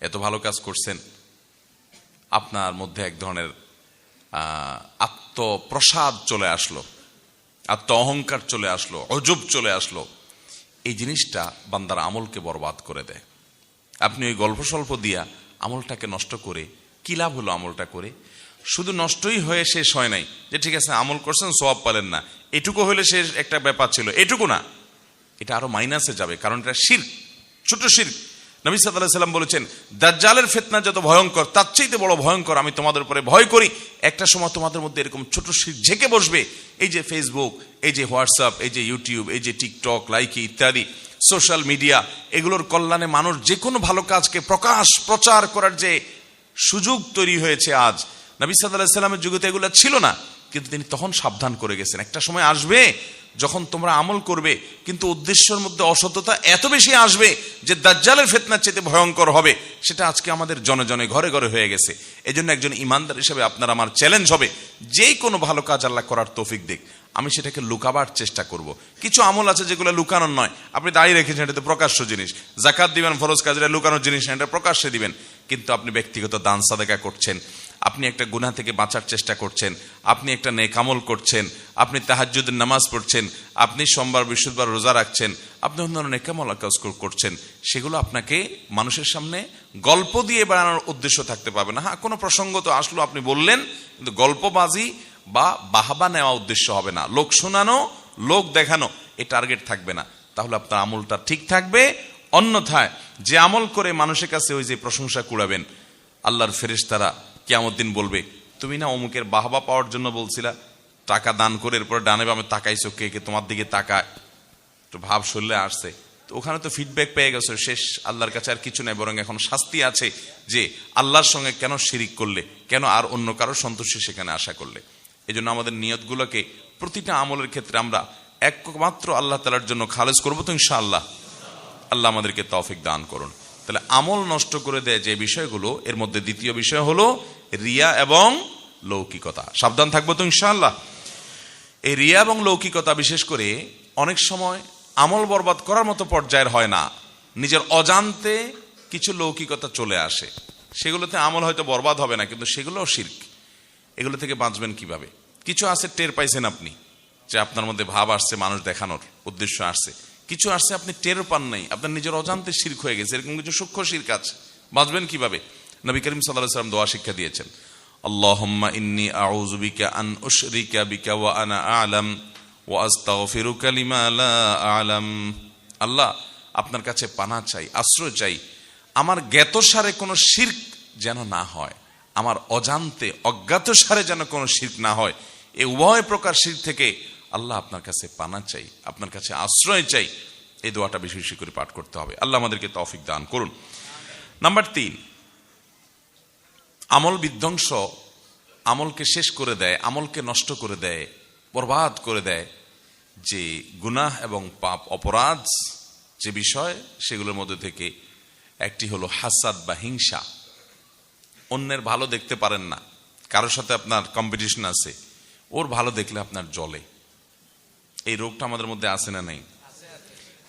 এত ভালো কাজ করছেন। আপনার মধ্যে এক ধরনের আত্মপ্রসাদ চলে আসলো, আত্ম অহংকার চলে আসলো, অজব চলে আসলো। এই জিনিসটা বান্দার আমলকে বরবাদ করে দেয়। আপনি ওই গল্প স্বল্প দিয়া আমলটাকে নষ্ট করে কি লাভ হলো? আমলটা করে শুধু নষ্টই হয়ে শেষ হয় নাই, যে ঠিক আছে আমল করছেন সওয়াব পেলেন না, এটুকু হলে শেষ একটা ব্যাপার ছিল, এটুকু না, এটা আরো মাইনাসে যাবে, কারণ এটা শিরক, ছোট শিরক। নবী সাল্লাল্লাহু আলাইহি সাল্লাম বলেছেন, দাজ্জালের ফিতনা যত ভয়ঙ্কর, তার চাইতে বড় ভয়ঙ্কর আমি তোমাদের উপরে ভয় করি, একটা সময় তোমাদের মধ্যে এরকম ছোট শিরক ঝেঁকে বসবে। এই যে ফেসবুক, এই যে হোয়াটসঅ্যাপ, এই যে ইউটিউব, এই যে টিকটক, লাইকি ইত্যাদি সোশ্যাল মিডিয়া, এগুলোর কল্যাণে মানুষ যে কোনো ভালো কাজকে প্রচার করার যে সুযোগ তৈরি হয়েছে আজ, নবী সাল্লাল্লাহু আলাইহি সাল্লামের যুগে তো এগুলো ছিল না, কিন্তু তিনি তখন সাবধান করে গেছেন, একটা সময় আসবে যখন তোমরা আমল করবে কিন্তু উদ্দেশ্যের মধ্যে অসততা এত বেশি আসবে যে দাজ্জালের ফিতনার চেয়ে ভয়ঙ্কর হবে। সেটা আজকে আমাদের জনে জনে ঘরে ঘরে হয়ে গেছে। এজন্য একজন ইমানদার হিসেবে আপনার আমার চ্যালেঞ্জ হবে, যেই কোনো ভালো কাজ আল্লাহ করার তৌফিক দিক, আমি সেটাকে লুকাবার চেষ্টা করব। কিছু আমল আছে যেগুলো লুকানোর নয়, আপনি দাঁড়িয়ে রেখেছেন, এটা তো প্রকাশ্য জিনিস। জাকাত দিবেন, ফরজ কাজ, এটা লুকানোর জিনিস না, এটা প্রকাশ্যে দিবেন। কিন্তু আপনি ব্যক্তিগত দান সাদেকা করছেন, আপনি একটা গুনাহ থেকে বাঁচার চেষ্টা করছেন, আপনি একটা নেক আমল করছেন, আপনি তাহাজ্জুদের নামাজ পড়ছেন, আপনি সোমবার বৃহস্পতিবার রোজা রাখছেন, আপনি অন্য নেক আমল কাজ করছেন, সেগুলো আপনাকে মানুষের সামনে গল্প দিয়ে বাড়ানোর উদ্দেশ্য থাকতে পারবে না। হ্যাঁ, কোনো প্রসঙ্গ তো আসলো, আপনি বললেন, কিন্তু গল্পবাজি বা বাহাবা নেওয়া উদ্দেশ্য হবে না, লোক শোনানো, লোক দেখানো, এই টার্গেট থাকবে না। তাহলে আপনার আমলটা ঠিক থাকবে। অন্যথায় যে আমল করে মানুষের কাছে ওই যে প্রশংসা কুড়াবেন, আল্লাহর ফেরেশতারা কিয়ামত দিন বলবে, তুমি না অমুকের বাহবা পাওয়ার জন্য বলছিলা, টাকা দান করে এরপরে ডানে বামে তাকাইছো, কে কে তোমার দিকে তাকায়, তো ভাব শরীরে আসছে, তো ওখানে তো ফিডব্যাক পেয়ে গেছো, শেষ। আল্লাহর কাছে আর কিছু নেই, বরং এখন শাস্তি আছে যে আল্লাহর সঙ্গে কেন শিরিক করলে, কেন আর অন্য কারো সন্তুষ্টি সেখানে আশা করলে। এই জন্য আমাদের নিয়তগুলোকে প্রতিটা আমলের ক্ষেত্রে আমরা একমাত্র আল্লাহ তাআলার জন্য খালেজ করবো তো ইনশাআল্লাহ। আল্লাহ আমাদেরকে তৌফিক দান করুন। তাহলে আমল নষ্ট করে দেয় যে বিষয়গুলো, এর মধ্যে দ্বিতীয় বিষয় হলো রিয়া এবং লৌকিকতা। সাবধান থাকবো তো ইনশাআল্লাহ। এই রিয়া এবং লৌকিকতা বিশেষ করে অনেক সময় আমল বরবাদ করার মতো পর্যায়ের হয় না, নিজের অজান্তে কিছু লৌকিকতা চলে আসে, সেগুলোতে আমল হয়তো বরবাদ হবে না, কিন্তু সেগুলোও শিরক। এগুলো থেকে বাঁচবেন কিভাবে? কিছু আছে টের পাইছেন আপনি, যে আপনার মধ্যে ভাব আসছে, মানুষ দেখানোর উদ্দেশ্য আসছে, কিছু আসছে আপনি টের পান নাই, আপনার নিজের অজান্তে শিরক হয়ে গেছে, এরকম কিছু সূক্ষ্ম শিরক আছে। বাঁচবেন কিভাবে? নবী করিম সাল্লাল্লাহু আলাইহি ওয়াসাল্লাম দোয়া শিক্ষা দিয়েছেন, আল্লাহুম্মা ইন্নী আউযু বিকা আন উশরিকা বিকা ওয়া আনা আ'লাম ওয়া আস্তাগফিরুকা লিমা লা আ'লাম। আল্লাহ, আপনার কাছে পানাহ চাই, আশ্রয় চাই, আমার জ্ঞাতসারে কোনো শিরক যেন না হয়, আমার অজান্তে অজ্ঞাতসারে যেন কোনো শিরক না হয়। এই উভয় প্রকার শিরক থেকে আল্লাহ আপনার কাছে পানা চাই, আপনার কাছে আশ্রয় চাই, এই দোয়াটা বেশি বেশি করে পাঠ করতে হবে। আল্লাহ আমাদেরকে তৌফিক দান করুন। নাম্বার 3, আমল বিধ্বংস, আমলকে শেষ করে দেয়, আমলকে নষ্ট করে দেয়, বরবাদ করে দেয় যে গুনাহ এবং পাপ অপরাধ যে বিষয়, সেগুলোর মধ্যে থেকে একটি হলো হাসাদ বা হিংসা। অন্যের ভালো দেখতে পারেন না, কারোর সাথে আপনার কম্পিটিশন আছে, ওর ভালো দেখলে আপনার জ্বলে। এই রোগটা আমাদের মধ্যে আছে না নেই?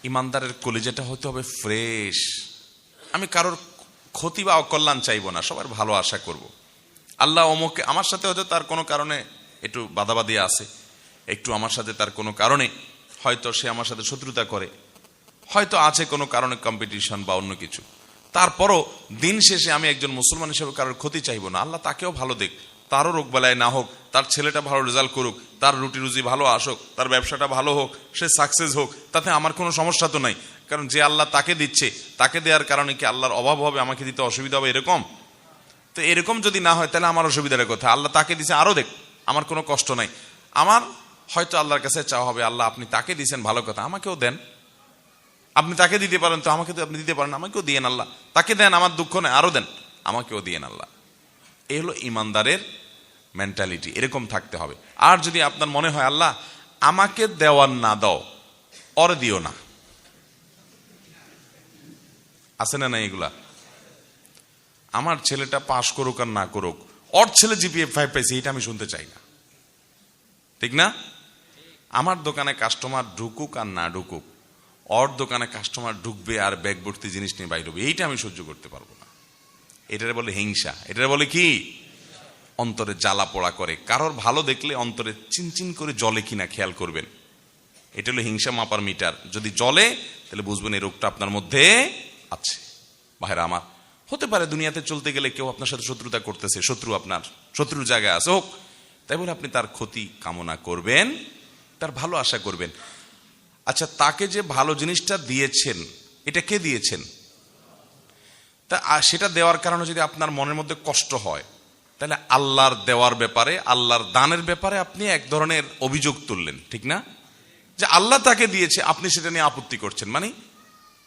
ইমানদারের কলিজাটা হতে হবে ফ্রেশ। আমি কারোর ক্ষতি বা অকল্যাণ চাইবো না, সবার ভালো আশা করব। আল্লাহ অমুকে, আমার সাথে হয়তো তার কোনো কারণে একটু বাদাবাদি আছে, একটু আমার সাথে তার কোনো কারণে হয়তো সে আমার সাথে শত্রুতা করে, হয়তো আছে কোনো কারণে কম্পিটিশন বা অন্য কিছু, তারপরও দিন শেষে আমি একজন মুসলমান হিসেবে কারোর ক্ষতি চাইবো না। আল্লাহ তাকেও ভালো দেখ, তারও রোগ বেলায় না হোক, তার ছেলেটা ভালো রেজাল্ট করুক, তার রুটি রুজি ভালো আসুক, তার ব্যবসাটা ভালো হোক, সে সাকসেস হোক, তাতে আমার কোনো সমস্যা তো নাই। কারণ যে আল্লাহ তাকে দিচ্ছে, তাকে দেওয়ার কারণে কি আল্লাহর অভাব হবে, আমাকে দিতে অসুবিধা হবে এরকম? তো এরকম যদি না হয় তাহলে আমার অসুবিধার কথা। আল্লাহ তাকে দিছে, আরো দেখ, আমার কোনো কষ্ট নাই। আমার হয়তো আল্লাহর কাছে চাওয়া হবে, আল্লাহ আপনি তাকে দিয়েছেন ভালো কথা, আমাকেও দেন। আপনি তাকে দিতে পারেন তো আমাকে তো আপনি দিতে পারেন, আমাকেও দিয়েন আল্লাহ। তাকে দেন, আমার দুঃখ নেই, আরো দেন, আমাকেও দিয়েন আল্লাহ। এই হলো ইমানদারের মেন্টালিটি, এরকম থাকতে হবে। আর যদি আপনার মনে হয় আল্লাহ আমাকে দেওয়ার না দাও, ওর দিও না, আছে না নাই এগুলা? আমার ছেলেটা পাস করুক আর না করুক, ওর ছেলে জিপিএ 5 পাইছে, এটা আমি শুনতে চাই না, ঠিক না? আমার দোকানে কাস্টমার ঢুকুক আর না ঢুকুক, ওর দোকানে কাস্টমার ঢুকবে আর ব্যাগ ভর্তি জিনিস নিয়ে বাইরে হবে, এইটা আমি সহ্য করতে পারবো না। এটারে বলে হিংসা, এটারে বলে কি? অন্তরে জ্বালা পোড়া করে। কারোর ভালো দেখলে অন্তরে চিনচিন করে জ্বলে কিনা খেয়াল করবেন। এটা হলো হিংসা মাপার মিটার। যদি জ্বলে তাহলে বুঝবেন এই রোগটা আপনার মধ্যে আছে। ভাইরা আমার, হতে পারে দুনিয়াতে চলতে গেলে কেউ আপনার সাথে শত্রুতা করতেছে, শত্রু আপনার শত্রুর জায়গায় আছে, হোক, তাই বলে আপনি তার ক্ষতি কামনা করবেন, তার ভালো আশা করবেন। আচ্ছা, তাকে যে ভালো জিনিসটা দিয়েছেন, এটা কে দিয়েছেন? তা সেটা দেওয়ার কারণে যদি আপনার মনের মধ্যে কষ্ট হয়, তাহলে আল্লাহর দেওয়ার ব্যাপারে, আল্লাহর দানের ব্যাপারে আপনি এক ধরনের অভিযোগ তুললেন, ঠিক না? যে আল্লাহ তাকে দিয়েছে, আপনি সেটা নিয়ে আপত্তি করছেন, মানে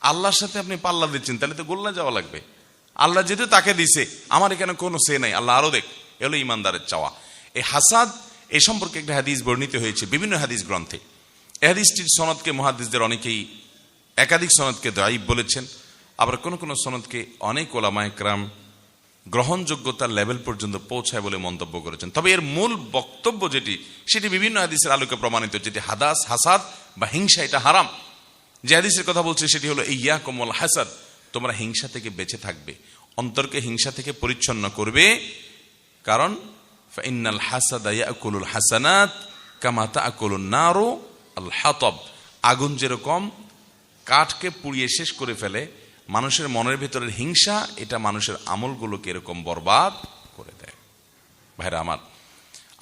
আল্লাহর সাথে আপনি পাল্লা দিচ্ছেন, তাহলে তো গোল্লা যাওয়া লাগবে। আল্লাহ যেহেতু তাকে দিছে, আমার এখানে কোনো সে নাই, আল্লাহ আরো দেখ, এলো ইমানদারের চাওয়া। এই হাসাদ, এ সম্পর্কে একটা হাদিস বর্ণিত হয়েছে বিভিন্ন হাদিস গ্রন্থে। এই হাদিসটির সনদকে মুহাদ্দিসদের অনেকেই একাধিক সনদকে দায়ীফ বলেছেন, আবার কোন কোন সনদকে অনেক ওলামায়ে কেরাম গ্রহণযোগ্যতার লেভেল পর্যন্ত পৌঁছায় বলে মন্তব্য করেছেন। তবে এর মূল বক্তব্য যেটি, সেটি বিভিন্ন হাদিসের আলোকে প্রমাণিত, যেটি হাসাদ বা হিংসা এটা হারাম। যে হাদিসের কথা বলছে সেটি হলো ইয়াকুম ওয়াল হাসাদ, তোমরা হিংসা থেকে বেঁচে থাকবে, অন্তরকে হিংসা থেকে পরিচ্ছন্ন করবে। কারণ ফাইন্নাল হাসাদা ইয়াকুলুল হাসানাত কামা তাকুলুন নারু আল হাতাব, আগুন যেরকম কাঠকে পুড়িয়ে শেষ করে ফেলে, মানুষের মনের ভিতরের হিংসা এটা মানুষের আমলগুলোকে এরকম বরবাদ করে দেয়। ভাইরা আমার,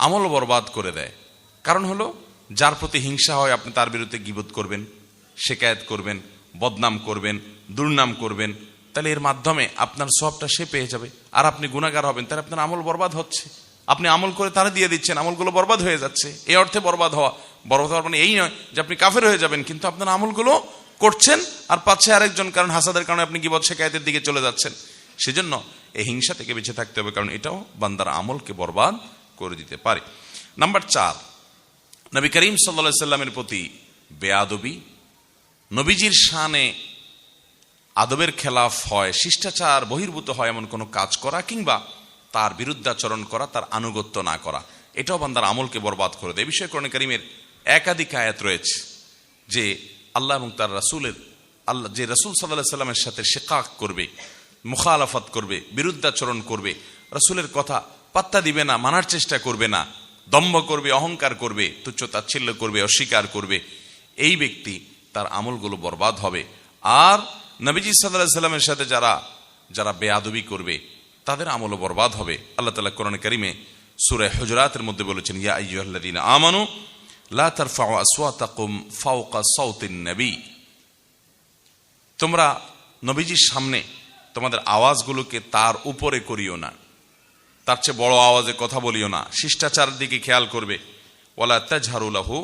আমল বরবাদ করে দেয়। কারণ হলো, যার প্রতি হিংসা হয় আপনি তার বিরুদ্ধে গীবত করবেন, শিকায়েত করবেন, বদনাম করবেন, দুর্নাম করবেন, তাহলে এর মাধ্যমে আপনার সওয়াবটা সে পেয়ে যাবে, আর আপনি গুনাহগার হবেন, তাহলে আপনার আমল বরবাদ হচ্ছে। আপনি আমল করে তারা দিয়ে দিচ্ছেন, আমলগুলো বরবাদ হয়ে যাচ্ছে। এই অর্থে বরবাদ হওয়া মানে এই নয় যে আপনি কাফের হয়ে যাবেন, কিন্তু আপনার আমলগুলো করছেন আর পাচ্ছে আরেকজন, কারণ হাসাদের কারণে আপনি গীবত শিকায়েতের দিকে চলে যাচ্ছেন। সেজন্য এই হিংসা থেকে বেঁচে থাকতে হবে, কারণ এটাও বান্দার আমলকে বরবাদ করে দিতে পারে। নাম্বার 4, নবী করিম সাল্লাল্লাহু আলাইহি সাল্লামের প্রতি বেয়াদবি, নবীজির শানে আদবের খেলাফ হয়, শিষ্টাচার বহির্ভূত হয় এমন কোনো কাজ করা, কিংবা তার বিরুদ্ধাচরণ করা, তার আনুগত্য না করা, এটাও বান্দার আমলকে বরবাদ করে দেয়। এই বিষয়ে কোরআন কারীমের একাধিক আয়াত রয়েছে যে আল্লাহ এবং তার রাসূলের, আল্লাহ যে রাসূল সাল্লাল্লাহু আলাইহি সাল্লামের সাথে শিকাক করবে, মুখালাফাত করবে, বিরুদ্ধাচরণ করবে, রাসূলের কথা পাত্তা দিবে না, মানার চেষ্টা করবে না, দম্ভ করবে, অহংকার করবে, তুচ্ছ তাচ্ছিল্য করবে, অস্বীকার করবে, এই ব্যক্তি তার আমলগুলো বরবাদ হবে। আর নবীজি সাল্লাল্লাহু আলাইহি সাল্লামের সাথে যারা বেয়াদবি করবে তাদের আমলও বরবাদ হবে। আল্লাহ তাআলা কোরআন কারীমে সূরা হুজুরাতের মধ্যে বলেছেন, ইয়া আইয়ুহাল্লাযীনা আমানু লা তারফাউ আসওয়াতাকুম ফাওকা সাওতিন নবী, তোমরা নবীজির সামনে তোমাদের আওয়াজগুলোকে তার উপরে করিও না, তার চেয়ে বড় আওয়াজে কথা বলিও না, শিষ্টাচারের দিকে খেয়াল করবে। ওয়ালা তাজহারু লাহু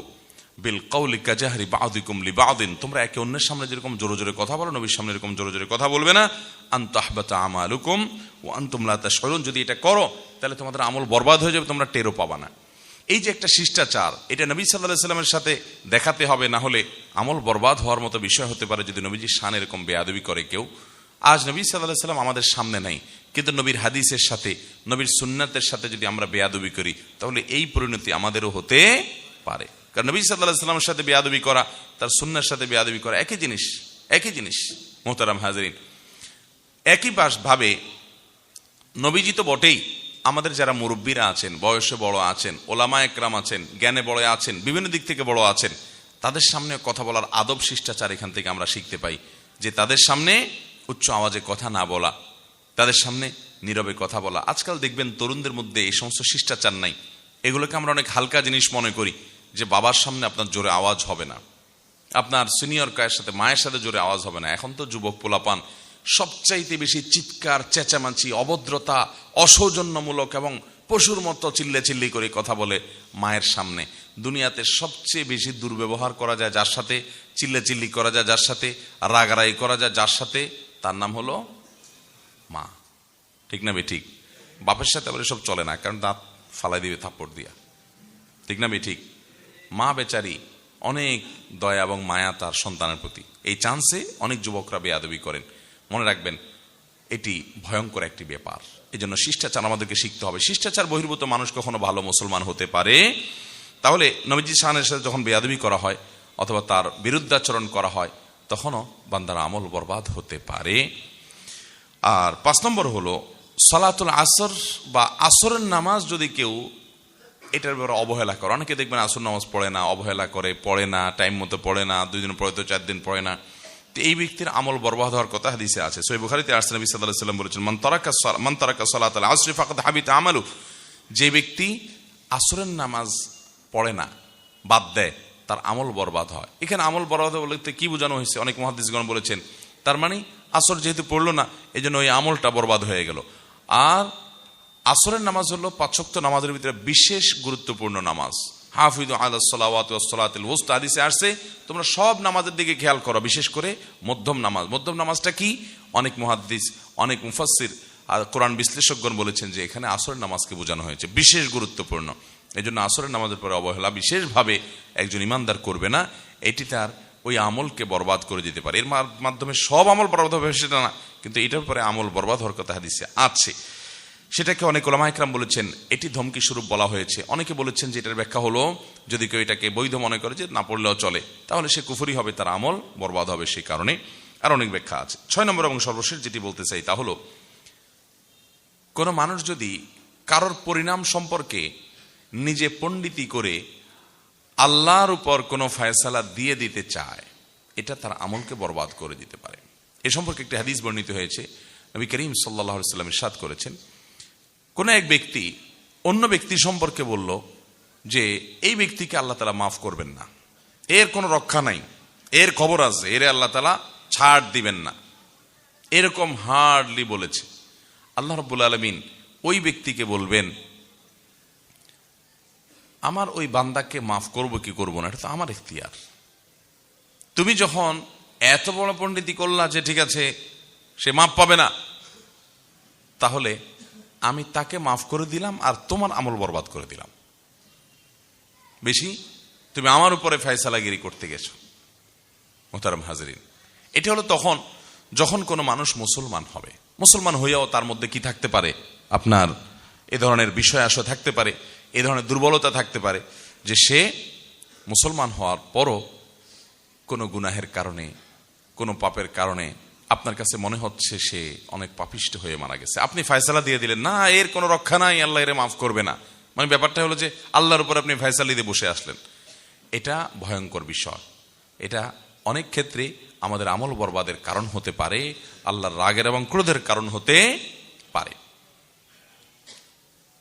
বিল কাউলি কাজাহরি বাযিকুম লিবাযিন, তোমরা একে অন্যের সামনে যেরকম জোরে জোরে কথা বলো, নবীর সামনে এরকম জোরে জোরে কথা বলবে না। আন তাহবাতা আমালুকুম ওয়া আনতুম লা তাশউরুন, যদি এটা করো তাহলে তোমাদের আমল বরবাদ হয়ে যাবে, তোমরা টেরও পাবা না। এই যে একটা শিষ্টাচার, এটা নবী সাল্লাল্লাহু আলাইহি সাল্লামের সাথে দেখাতে হবে, না হলে আমল বরবাদ হওয়ার মতো বিষয় হতে পারে যদি নবীজির শান এরকম বেয়াদবি করে কেউ। আজ নবী সাল্লাল্লাহু আলাইহি সাল্লাম আমাদের সামনে নাই, কিন্তু নবীর হাদিসের সাথে, নবীর সুন্নাতের সাথে যদি আমরা বেয়াদবি করি তাহলে এই পরিণতি আমাদেরও হতে পারে। কারণ নবী সাল্লাল্লাহু আলাইহি সাল্লামের সাথে বেয়াদবি করা, তার সুন্নাহর সাথে বেয়াদবি করা একই জিনিস, একই জিনিস মোহতারাম হাজরিন। একই ভাবে নবীজি তো বটেই, আমাদের যারা মুরব্বীরা আছেন, বয়সে বড় আছেন, ওলামা একরাম আছেন, জ্ঞানে বড় আছেন, বিভিন্ন দিক থেকে বড় আছেন, তাদের সামনে কথা বলার আদব শিষ্টাচার এখান থেকে আমরা শিখতে পাই। যে তাদের সামনে উচ্চ আওয়াজে কথা না বলা, তাদের সামনে নীরবে কথা বলা। আজকাল দেখবেন তরুণদের মধ্যে এই সমস্ত শিষ্টাচার নাই। এগুলোকে আমরা অনেক হালকা জিনিস মনে করি, যে বাবার সামনে আপনার জোরে আওয়াজ হবে না, আপনার সিনিয়র কায়ের সাথে, মায়ের সাথে জোরে আওয়াজ হবে না। এখন তো যুবক পোলাপান সবচাইতে বেশি চিৎকার, চেঁচামেচি, অভদ্রতা, অসৌজন্যমূলক এবং পশুর মতো চিল্লি করে কথা বলে মায়ের সামনে। দুনিয়াতে সবচেয়ে বেশি দুর্ব্যবহার করা যায় যার সাথে, চিল্লি করা যায় যার সাথে, রাগারাগি করা যায় যার সাথে, তার নাম হলো মা। ঠিক না ঠিক? বাপের সাথে আবার এসব চলে না, কারণ দাঁত ফালাই দিবে থাপ্পড় দিয়া। ঠিক না ঠিক? মা বেচারি অনেক দয়া এবং মায়া তার সন্তানের প্রতি। এই চান্সে অনেক যুবকরা বেয়াদবি করেন। মনে রাখবেন, এটি ভয়ঙ্কর একটি ব্যাপার। এই জন্য শিষ্টাচার আমাদেরকে শিখতে হবে। শিষ্টাচার বহির্ভূত মানুষ কখনো ভালো মুসলমান হতে পারে? তাহলে নবীজি শানের সাথে যখন বেয়াদবি করা হয় অথবা তার বিরুদ্ধাচরণ করা হয়, তখনও বান্দার আমল বরবাদ হতে পারে। আর 5 নম্বর হলো সালাতুল আসর বা আসরের নামাজ যদি কেউ এটার ব্যাপারে অবহেলা করে। অনেকে দেখবেন আসর নামাজ পড়ে না, অবহেলা করে, পড়ে না, টাইম মতো পড়ে না, 2 দিন পড়ে তো 4 দিন পড়ে না। তো এই ব্যক্তির আমল বরবাদ হওয়ার কথা হাদিসে আছে। সহিহ বুখারীতে আসছে, নবী সাল্লাল্লাহু আলাইহি ওয়াসাল্লাম বলেছেন, মান তারাকা সালাতাল আসর ফাকাদ হাবিতা আমালু, যে ব্যক্তি আসরের নামাজ পড়ে না, বাদ দেয়, তার আমল বরবাদ হয়। এখানে আমল বরবাদ বলতে কি বোঝানো হয়েছে? অনেক মুহাদ্দিসগণ বলেছেন, তার মানে আসর যেহেতু পড়লো না, এই জন্য ওই আমলটা বরবাদ হয়ে গেল। আর আসরের নামাজ হলো 5 ওয়াক্ত নামাজের ভিতরে বিশেষ গুরুত্বপূর্ণ নামাজ। হাফিযু আলাস সালাওয়াতি ওয়াস সালাতিল ওয়াসতা হাদিসে আসছে, তোমরা সব নামাজের দিকে খেয়াল করো, বিশেষ করে মধ্যম নামাজ। মধ্যম নামাজটা কি? অনেক মুহাদ্দিস, অনেক মুফাসসির আর কোরআন বিশ্লেষকগণ বলেছেন যে এখানে আসরের নামাজকে বোঝানো হয়েছে, বিশেষ গুরুত্বপূর্ণ। এই জন্য আসরের নামাজের পরে অবহেলা বিশেষভাবে একজন ইমানদার করবে না। এটি তার ওই আমলকে বরবাদ করে দিতে পারে। এর মাধ্যমে সব আমল বরবাদ হবে সেটা না, কিন্তু এটার পরে আমল বরবাদ হওয়ার কথা হাদিসে আছে। সেটাকে অনেক ওলামা ইকরাম বলেছেন এটি ধমকি স্বরূপ বলা হয়েছে। অনেকে বলেছেন যে এটার ব্যাখ্যা হলো, যদি কেউ এটাকে বৈধ মনে করে যে না পড়লেও চলে, তাহলে সে কুফরি হবে, তার আমল বরবাদ হবে সেই কারণে। আর অনেক ব্যাখ্যা আছে। 6 নম্বর এবং সর্বশেষ যেটি বলতে চাই তা হলো, কোনো মানুষ যদি কারোর পরিণাম সম্পর্কে নিজে পণ্ডিতি করে আল্লাহর উপর কোনো ফয়সালা দিয়ে দিতে চায়, এটা তার আমলকে বরবাদ করে দিতে পারে। এ সম্পর্কে একটি হাদিস বর্ণিত হয়েছে। নবী করিম সাল্লাল্লাহু আলাইহি ওয়াসাল্লাম ইরশাদ করেছেন, কোন এক ব্যক্তি অন্য ব্যক্তি সম্পর্কে বলল যে এই ব্যক্তিকে আল্লাহ তাআলা মাফ করবেন না, এর কোনো রক্ষা নাই, এর খবর আছে, এর আল্লাহ তাআলা ছাড় দিবেন না, এরকম হার্ডলি বলেছে। আল্লাহ রাব্বুল আলামিন ওই ব্যক্তিকে বলবেন, আমার ওই বান্দাকে মাফ করব কি করব না, এটা তো আমার ইখতিয়ার। তুমি যখন এত বড় পণ্ডিতি করলা যে ঠিক আছে সে মাফ পাবে না, তাহলে আমি তাকে মাফ করে দিলাম আর তোমার আমল বরবাদ করে দিলাম। বেশি তুমি আমার উপরে ফয়সালাগিরি করতে গেছো। মুহতারাম হাজরিন, এটা হলো তখন যখন কোনো মানুষ মুসলমান হবে। মুসলমান হইয়াও তার মধ্যে কি থাকতে পারে? আপনার এ ধরনের বিষয় আসা থাকতে পারে, এ ধরনের দুর্বলতা থাকতে পারে যে সে মুসলমান হওয়ার পরও কোনো গুনাহের কারণে, কোনো পাপের কারণে আপনার কাছে মনে হচ্ছে সে অনেক পাপিষ্ট হয়ে মারা গেছে। আপনি ফয়সালা দিয়ে দিলেন, না এর কোনো রক্ষা নাই, আল্লাহ এর মাফ করবে না। মানে ব্যাপারটা হলো যে আল্লাহর উপর আপনি ফয়সালা দিয়ে বসে আসলেন। এটা ভয়ঙ্কর বিষয়। এটা অনেক ক্ষেত্রে আমাদের আমল বরবাদের কারণ হতে পারে, আল্লাহর রাগের এবং ক্রোধের কারণ হতে পারে।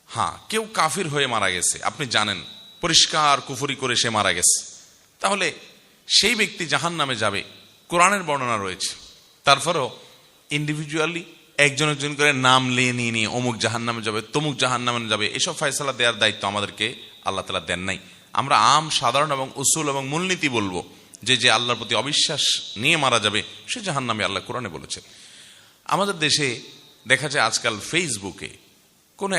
হ্যাঁ, কেউ কাফির হয়ে মারা গেছে, আপনি জানেন পরিষ্কার কুফরি করে সে মারা গেছে, তাহলে সেই ব্যক্তি জাহান্নামে যাবে, কোরআনের বর্ণনা রয়েছে। তারপরেও ইন্ডিভিজুয়ালি একজন একজন করে নাম নিয়ে অমুক জাহান্নামে যাবে, তমুক জাহান্নামে যাবে, এসব ফয়সালা দেওয়ার দায়িত্ব আমাদেরকে আল্লাহ তাআলা দেন নাই। আমরা সাধারণ এবং উসুল এবং মূলনীতি বলবো যে আল্লাহর প্রতি অবিশ্বাস নিয়ে মারা যাবে সে জাহান্নামী, আল্লাহ কোরআনে বলেছেন। আমাদের দেশে দেখা যায় আজকাল ফেসবুকে কোনো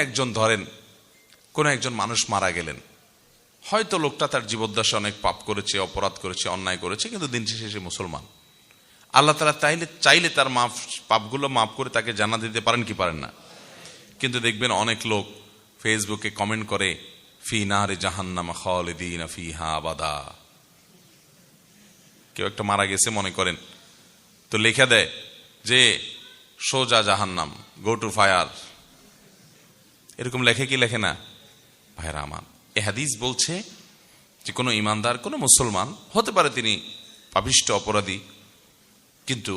একজন মানুষ মারা গেলেন, হয়তো লোকটা তার জীবদ্দশা অনেক পাপ করেছে, অপরাধ করেছে, অন্যায় করেছে, কিন্তু দিন শেষে সে মুসলমান। আল্লাহ তাআলা চাইলে তার পাপগুলো মাফ করে তাকে জান্নাত দিতে পারেন কি পারেন না? কিন্তু দেখবেন অনেক লোক ফেসবুকে কমেন্ট করে ফি নারে জাহান্নাম খালিদিনা ফিহা আবাদা। কেউ একটা মারা গেছে মনে করেন, তো লেখা দেয় যে সোজা জাহান্নাম, গো টু ফায়ার। এরকম লেখে কি লেখে না? ভাইরা আমার, এ হাদিস বলছে যে কোনো ইমানদার, কোনো মুসলমান হতে পারে তিনি পাপিষ্ঠ অপরাধী, কিন্তু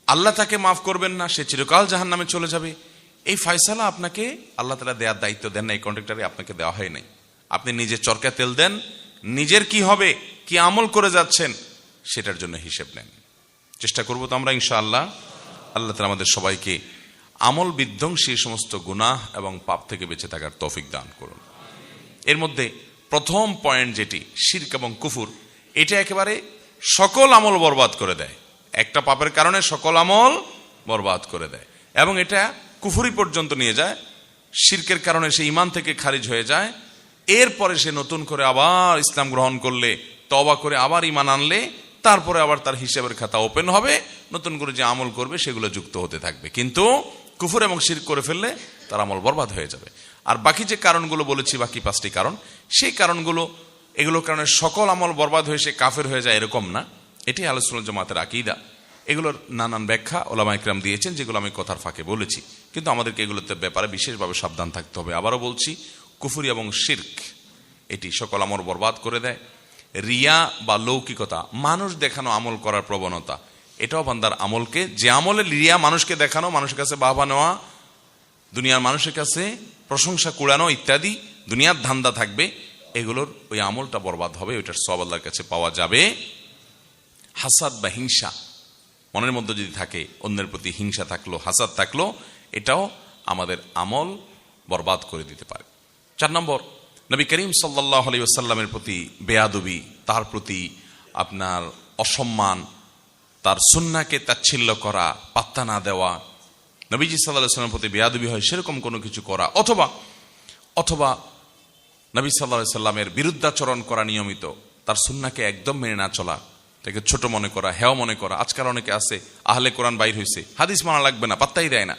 আল্লাহ তাকে মাফ করবেন না, সে চিরকাল জাহান্নামে চলে যাবে। এই ফয়সালা আপনাকে আল্লাহ তাআলা দেওয়ার দায়িত্ব দেন না, এই কন্ট্রাক্টরে আপনাকে দেওয়া হয় নাই। আপনি নিজে চরকা তেল দেন, নিজের কি হবে, কি আমল করে যাচ্ছেন সেটার জন্য হিসেব নেন। চেষ্টা করবো তো আমরা ইনশাআল্লাহ। আল্লাহ তাআলা আমাদের সবাইকে আমল বিধ্বংসী সমস্ত গুনাহ এবং পাপ থেকে বেঁচে থাকার তৌফিক দান করুন। এর মধ্যে প্রথম পয়েন্ট যেটি শিরক এবং কুফর, এটা একেবারে সকল আমল বরবাদ করে দেয়। একটা পাপের কারণে সকল আমল বরবাদ করে দেয় এবং এটা কুফরি পর্যন্ত নিয়ে যায়। শিরকের কারণে সে ঈমান থেকে খারিজ হয়ে যায়, এরপরে সে নতুন করে আবার ইসলাম গ্রহণ করলে, তওবা করে আবার ঈমান আনলে, তারপরে আবার তার হিসাবের খাতা ওপেন হবে, নতুন করে যে আমল করবে সেগুলো যুক্ত হতে থাকবে। কিন্তু কুফর এবং শিরক করে ফেললে তার আমল বরবাদ হয়ে যাবে। আর বাকি যে কারণগুলো বলেছি, বাকি 5টি কারণ, সেই কারণগুলো, এগুলোর কারণে সকল আমল বরবাদ হয়ে সে কাফের হয়ে যায় এরকম না। এটি আহলে সুন্নাত জামাতের আকীদা। এগুলোর নানান ব্যাখ্যা ওলামা ইকরাম দিয়েছেন, যেগুলো আমি কথার ফাঁকে বলেছি, কিন্তু আমাদেরকে এগুলোতে ব্যাপারে বিশেষভাবে সাবধান থাকতে হবে। আবারও বলছি, কুফরি এবং শিরক এটি সকল আমল বরবাদ করে দেয়। রিয়া বা লৌকিকতা, মানুষ দেখানো আমল করার প্রবণতা, এটাও বান্দার আমলকে, যে আমলে রিয়া, মানুষকে দেখানো, মানুষের কাছে বাহবা নেওয়া, দুনিয়ার মানুষের কাছে প্রশংসা কুড়ানো ইত্যাদি দুনিয়ার ধান্দা থাকবে, এগুলোর ওই আমলটা বরবাদ হবে, ওইটার সওয়াব আল্লাহর কাছে পাওয়া যাবে। হাসাদ বা হিংসা মনের মধ্যে যদি থাকে, অন্যের প্রতি হিংসা থাকলো, হাসাদ থাকলো, এটাও আমাদের আমল বরবাদ করে দিতে পারে। 4 নম্বর, নবী করিম সাল্লাল্লাহু আলাইহি ওয়াসাল্লামের প্রতি বেয়াদবি, তার প্রতি আপনার অসম্মান, তার সুন্নাহকে তাচ্ছিল্য করা, পাত্তা না দেওয়া, নবীজি সাল্লাল্লাহু আলাইহি ওয়াসাল্লামের প্রতি বেয়াদবি হয় সেরকম কোনো কিছু করা, অথবা নবী সাল্লাল্লাহু আলাইহি ওয়াসাল্লামের বিরুদ্ধাচরণ করা, নিয়মিত তার সুন্নাহকে একদম মেনে না চলা, তাকে ছোট মনে করা, হেয় মনে করা। আজকাল অনেকে আছে, আহলে কোরআন বাইর হয়েছে, হাদিস মানা লাগবে না, পাত্তাই দেয় না।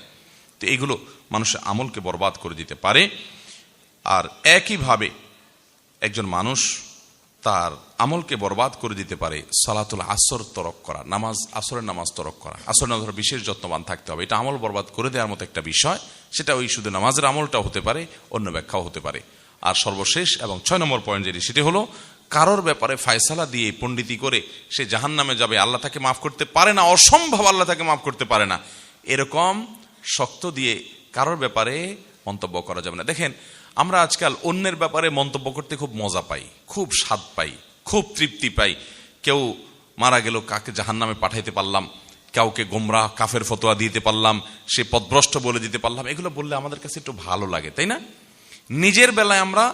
তো এগুলো মানুষের আমলকে বরবাদ করে দিতে পারে। আর একইভাবে একজন মানুষ তার আমলকে বরবাদ করে দিতে পারে সালাতুল আসর তরক করা, আসরের নামাজ তরক করা। আসর নামাজের বিশেষ যত্নবান থাকতে হবে, এটা আমল বরবাদ করে দেওয়ার মতো একটা বিষয়। সেটা ওই শুধু নামাজের আমলটাও হতে পারে, অন্য ব্যাখ্যাও হতে পারে। আর সর্বশেষ এবং 6 নম্বর পয়েন্ট যেটি, সেটি হলো কারোর ব্যাপারে ফয়সালা দিয়ে পণ্ডিতি করে সে জাহান্নামে যাবে, আল্লাহ তাকে মাফ করতে পারে না, অসম্ভব, আল্লাহ তাকে মাফ করতে পারে না, এরকম শক্ত দিয়ে কারোর ব্যাপারে মন্তব্য করা যাবে না। দেখেন, আমরা আজকাল অন্যের ব্যাপারে মন্তব্য করতে খুব মজা পাই, খুব স্বাদ পাই, খুব তৃপ্তি পাই। কেউ মারা গেল, কাকে জাহান্নামে পাঠাইতে পারলাম, কাউকে গোমরাহ কাফের ফতোয়া দিতে পারলাম, সে পথভ্রষ্ট বলে দিতে পারলাম, এগুলো বললে আমাদের কাছে একটু ভালো লাগে, তাই না? নিজের বেলায় আমরা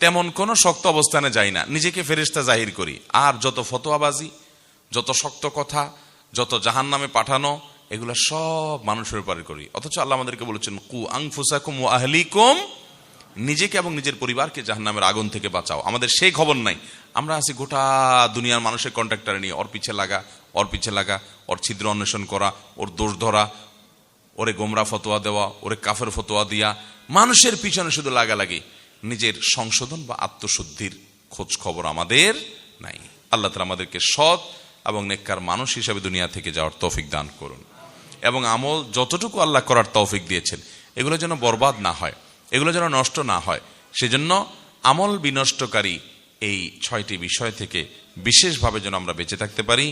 তেমন কোনো শক্ত অবস্থানে যাই না, নিজেকে ফেরেশতা জাহির করি। আর যত ফতোয়াবাজি, যত শক্ত কথা, যত জাহান্নামে পাঠানো, এগুলো সব মানুষের উপরে করি। অথচ আল্লাহ আমাদেরকে বলেছেন, কু আনফুসাকুম ওয়া আহলিকুম, নিজেকে এবং নিজের পরিবারকে জাহান্নামের আগুন থেকে বাঁচাও। আমাদের সেই খবর নাই। আমরা আছি গোটা দুনিয়ার মানুষের কন্ট্রাক্টর নিয়ে, ওর পিছে লাগা, ওর ছিদ্র অন্বেষণ করা, ওর দোষ ধরা, ওরে গোমরা ফতোয়া দেওয়া, ওরে কাফের ফতোয়া দিয়া, মানুষের পিছনে শুধু লাগালাগি। নিজের সংশোধন বা আত্মশুদ্ধির খোঁজ খবর আমাদের নাই। আল্লাহ তাআলা আমাদেরকে সৎ এবং নেককার মানুষ হিসেবে দুনিয়া থেকে যাওয়ার তৌফিক দান করুন, এবং আমল যতটুকু আল্লাহ করার তৌফিক দিয়েছেন এগুলো যেন বরবাদ না হয়, এগুলো যেন নষ্ট না হয়। সেজন্য আমল বিনষ্টকারী এই 6টি বিষয় থেকে বিশেষভাবে যেন আমরা বেঁচে থাকতে পারি।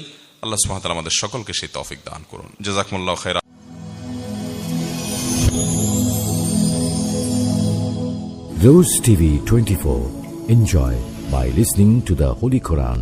আল্লাহ সুবহানাহু ওয়া তাআলা আমাদের সকলকে সেই তৌফিক দান করুন। জাযাকুমুল্লাহু খাইরা। Rose TV 24. Enjoy by listening to the Holy Quran.